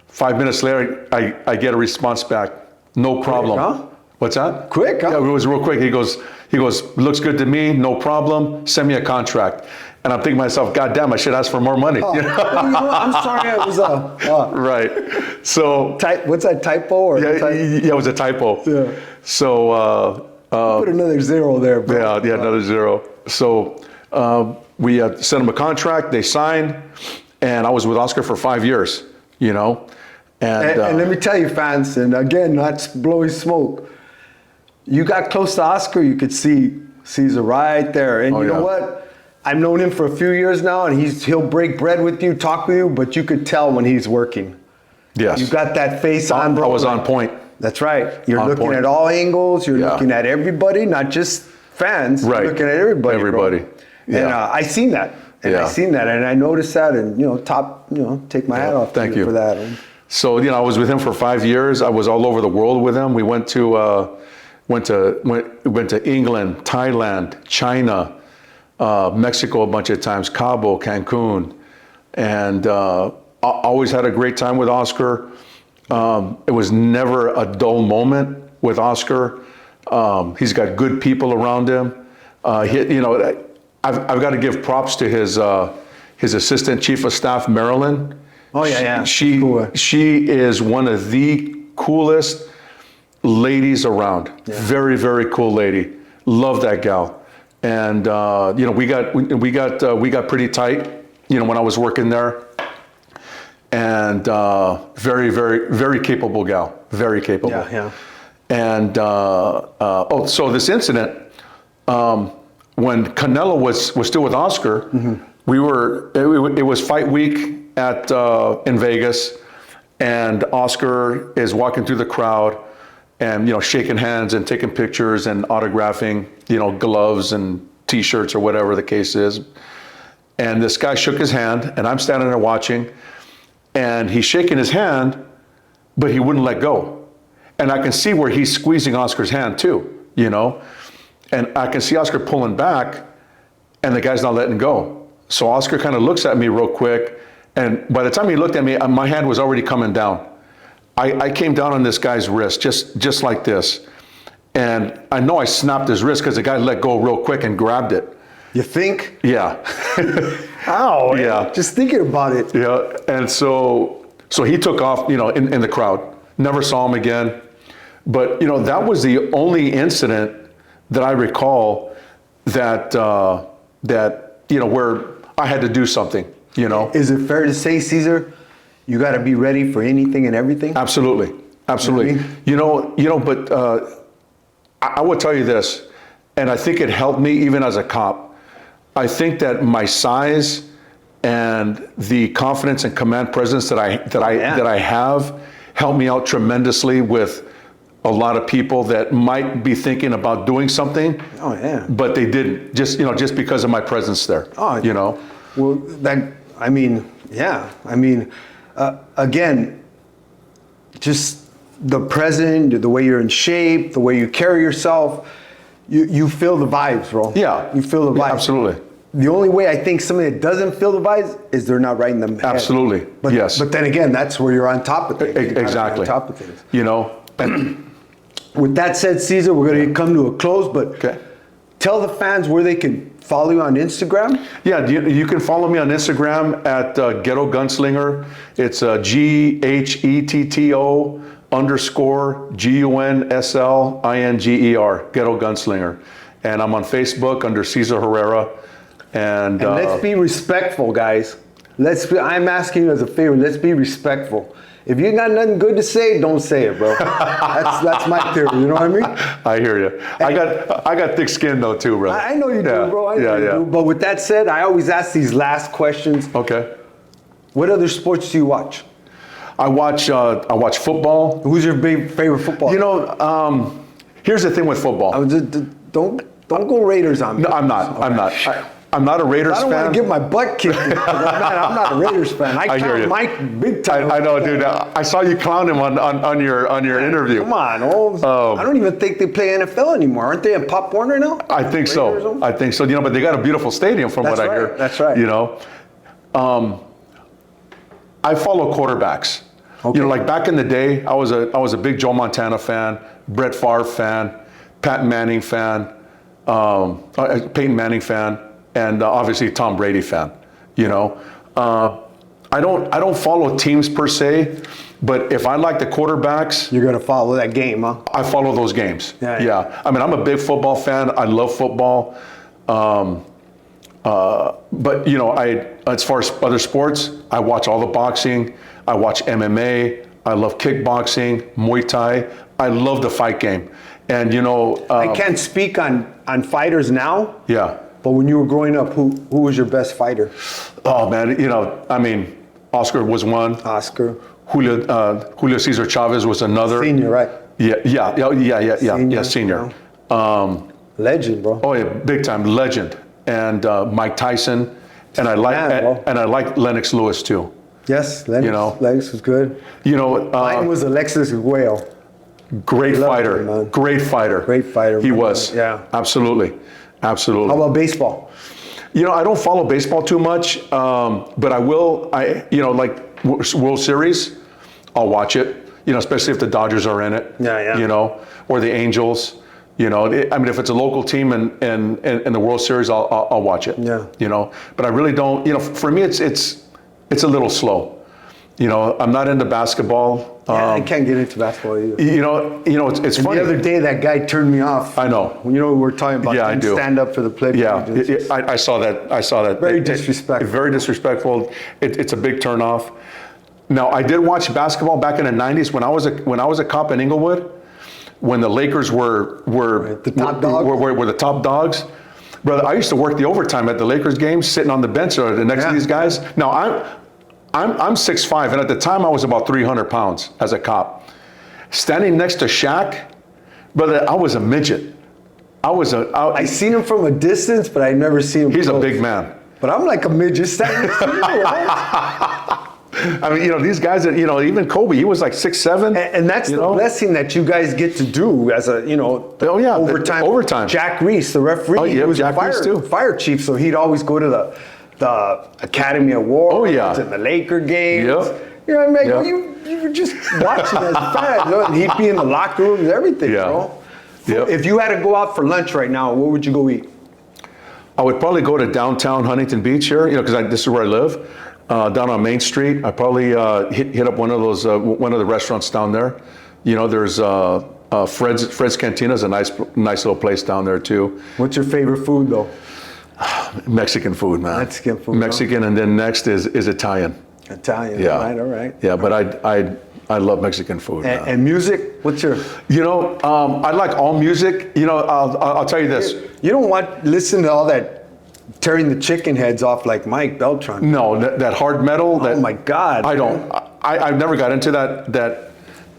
5 minutes later, I get a response back. No problem. Quick, huh? What's that? Quick, huh? Yeah, it was real quick. He goes, "Looks good to me, no problem. Send me a contract." And I'm thinking to myself, God damn, I should ask for more money. Oh, I'm sorry, I was right. So what's that, typo or? Yeah, it was a typo. Yeah. So put another zero there, bro. Yeah, another zero. So we sent them a contract. They signed, and I was with Oscar for 5 years. You know, and let me tell you, fans, and again, not blowing smoke. You got close to Oscar, you could see Cesar right there. And you know what? I've known him for a few years now, and he'll break bread with you, talk with you, but you could tell when he's working. Yes. You got that face on, bro. I was on point. That's right. You're on looking point. at all angles. You're looking at everybody, not just fans. Right. You're looking at everybody. Everybody. Bro. Yeah. And I seen that. And I seen that, and I noticed that, and take my hat off Thank you for that. So I was with him for 5 years. I was all over the world with him. We went to England, Thailand, China, Mexico a bunch of times, Cabo, Cancun, and always had a great time with Oscar. It was never a dull moment with Oscar. He's got good people around him. I've got to give props to his assistant chief of staff, Marilyn. Oh yeah. She is one of the coolest ladies around. Yeah. Very, very cool lady. Love that gal. And we got pretty tight. When I was working there. And very, very, very capable gal. Very capable. Yeah. And so this incident. When Canelo was still with Oscar, it was fight week in Vegas, and Oscar is walking through the crowd and shaking hands and taking pictures and autographing gloves and T-shirts or whatever the case is. And this guy shook his hand, and I'm standing there watching, and he's shaking his hand, but he wouldn't let go. And I can see where he's squeezing Oscar's hand too, you know? And I can see Oscar pulling back, and the guy's not letting go. So Oscar kind of looks at me real quick, and by the time he looked at me, my hand was already coming down. I came down on this guy's wrist, just like this. And I know I snapped his wrist because the guy let go real quick and grabbed it. You think? Yeah. Ow. Yeah. Just thinking about it. Yeah. And so he took off, you know, in the crowd. Never saw him again. But, you know, that was the only incident that I recall that, you know, where I had to do something, you know. Is it fair to say, Cesar, you got to be ready for anything and everything? Absolutely. Absolutely. You know, but I will tell you this, and I think it helped me even as a cop. I think that my size and the confidence and command presence that I have helped me out tremendously with a lot of people that might be thinking about doing something. Oh yeah. But they didn't, just because of my presence there. Oh, you know. Well, again, just the present, the way you're in shape, the way you carry yourself, you feel the vibes, bro. Yeah. You feel the vibes. Yeah, absolutely. The only way I think somebody that doesn't feel the vibes is they're not right in the head. Absolutely. But, yes. But then again, that's where you're on top of things. Exactly. On top of things. You know. With that said, Cesar, we're going to come to a close, but tell the fans where they can follow you on Instagram. Yeah, you can follow me on Instagram at Ghetto Gunslinger. It's GHETTO_GUNSLINGER, Ghetto Gunslinger. And I'm on Facebook under Cesar Herrera. And let's be respectful, guys. I'm asking you as a favor, let's be respectful. If you got nothing good to say, don't say it, bro. That's my theory. You know what I mean? I hear you. I got thick skin though too, bro. I know you do, bro. I know you do. But with that said, I always ask these last questions. Okay. What other sports do you watch? I watch football. Who's your big favorite football? You know, here's the thing with football. Don't go Raiders on me. No, I'm not. Okay. I'm not a Raiders fan. I don't want to get my butt kicked. Man, I'm not a Raiders fan. I hear you. Mike big time. I know, dude. I saw you clown him on your interview. Come on. I don't even think they play NFL anymore. Aren't they in Pop Warner now? I think so. I think so. You know, but they got a beautiful stadium from what I hear. That's right. You know, I follow quarterbacks. Okay. You know, like back in the day, I was a big Joe Montana fan, Brett Favre fan, Peyton Manning fan, and obviously Tom Brady fan. You know, I don't follow teams per se, but if I like the quarterbacks, you're gonna follow that game, huh? I follow those games. Yeah. I mean, I'm a big football fan. I love football. But you know, as far as other sports, I watch all the boxing. I watch MMA. I love kickboxing, Muay Thai. I love the fight game. And you know, I can't speak on fighters now. Yeah. But when you were growing up, who was your best fighter? Oh man, you know, I mean, Oscar was one. Oscar. Julio Cesar Chavez was another. Senior, right? Yeah. Senior. Legend, bro. Oh yeah, big time legend. And Mike Tyson, and I like Lennox Lewis too. Yes, Lennox. You know, Lennox was good. You know, mine was Alexis Whale. Great fighter. Him, great fighder. Great fighter. He was. Yeah. Absolutely. How about baseball? You know, I don't follow baseball too much, but I will. You know, like World Series, I'll watch it. You know, especially if the Dodgers are in it. Yeah. You know, or the Angels. You know, I mean, if it's a local team in the World Series, I'll watch it. Yeah. You know, but I really don't. You know, for me, it's a little slow. You know, I'm not into basketball. I can't get into basketball either. You know, it's funny. The other day, that guy turned me off. I know. You know, we're talking about I do. Stand up for the play. Yeah, I saw that. Very disrespectful. Very disrespectful. It's a big turnoff. Now, I did watch basketball back in the '90s when I was a cop in Inglewood, when the Lakers were the top dogs. Were the top dogs. Brother, I used to work the overtime at the Lakers games, sitting on the bench next to these guys. Now I'm 6'5", and at the time I was about 300 pounds as a cop. Standing next to Shaq, brother, I was a midget. I seen him from a distance, but I never seen him. He's a big man. But I'm like a midget standing next to you, I mean, these guys that, even Kobe, he was like 6'7". And that's the blessing that you guys get to do as a, overtime. Jack Reese, the referee, he was Jack Reese too. fire chief, so he'd always go to the Academy Awards and the Laker games. Yep. You know what I mean? You were just watching as a fan, and he'd be in the locker rooms, everything, bro. Yep. If you had to go out for lunch right now, what would you go eat? I would probably go to downtown Huntington Beach here, because this is where I live. Down on Main Street, I probably hit up one of the restaurants down there. There's Fred's Cantina is a nice little place down there too. What's your favorite food though? Mexican food, man. Mexican food. Mexican, and then next is Italian. Italian. Yeah. All right. Yeah, but I love Mexican food. And music? What's your? I like all music. I'll tell you this. You don't listen to all that tearing the chicken heads off like Mike Beltran. No, that hard metal. Oh my God. I don't. I've never got into that.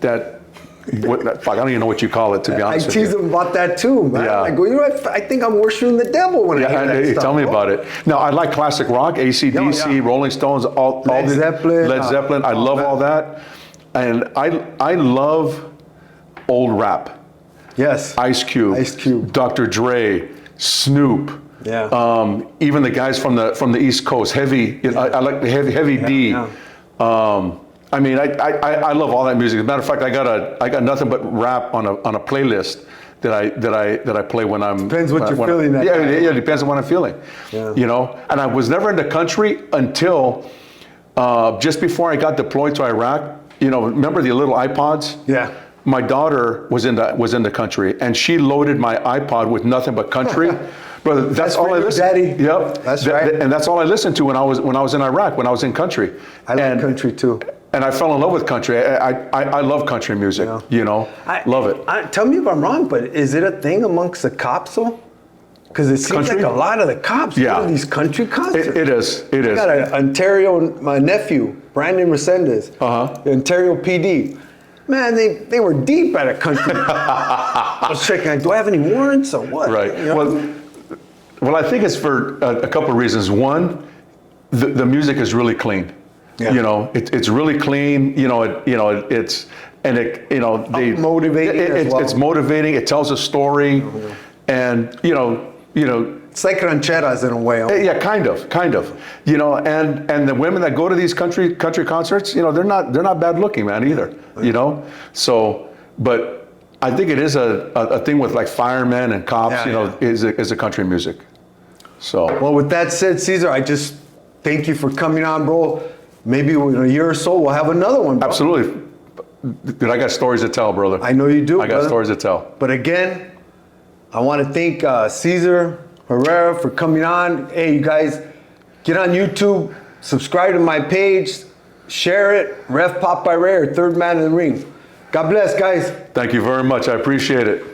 I don't even know what you call it, to be honest with you. I tease him about that too, man. Yeah. I go, I think I'm worshiping the devil when I hear that stuff. Tell me about it. No, I like classic rock, AC/DC, Rolling Stones, Led Zeppelin. Led Zeppelin. I love all that. And I love old rap. Yes. Ice Cube. Dr. Dre, Snoop. Yeah. Even the guys from the East Coast, heavy. I like the heavy D. Yeah. I mean, I love all that music. As a matter of fact, I got nothing but rap on a playlist that I play when I'm. Depends what you're feeling. Yeah, it depends on what I'm feeling. Yeah. And I was never in the country until just before I got deployed to Iraq. Remember the little iPods? Yeah. My daughter was in the country, and she loaded my iPod with nothing but country. Brother, that's all I listened to. Daddy. Yep. That's right. And that's all I listened to when I was in Iraq, when I was in country. I love country too. And I fell in love with country. I love country music. Love it. Tell me if I'm wrong, but is it a thing amongst the cops though? Because it seems like a lot of the cops go to these country concerts. It is. I got an Ontario, my nephew, Brandon Resendez, the Ontario PD. Man, they were deep at a country. I was checking, do I have any warrants or what? Right. Well, I think it's for a couple of reasons. One, the music is really clean. Yeah. It's really clean. It's motivating as well. It's motivating. It tells a story, and it's like rancheras in a way. Yeah, kind of. And the women that go to these country concerts, they're not bad looking, man, either. So, but I think it is a thing with like firemen and cops. Is a country music. So. Well, with that said, Cesar, I just thank you for coming on, bro. Maybe in a year or so we'll have another one, bro. Absolutely. Dude, I got stories to tell, brother. I know you do. I got stories to tell. But again, I want to thank Cesar Herrera for coming on. Hey, you guys, get on YouTube, subscribe to my page, share it. Ref Pop by Ray, Third Man in the Ring. God bless, guys. Thank you very much. I appreciate it.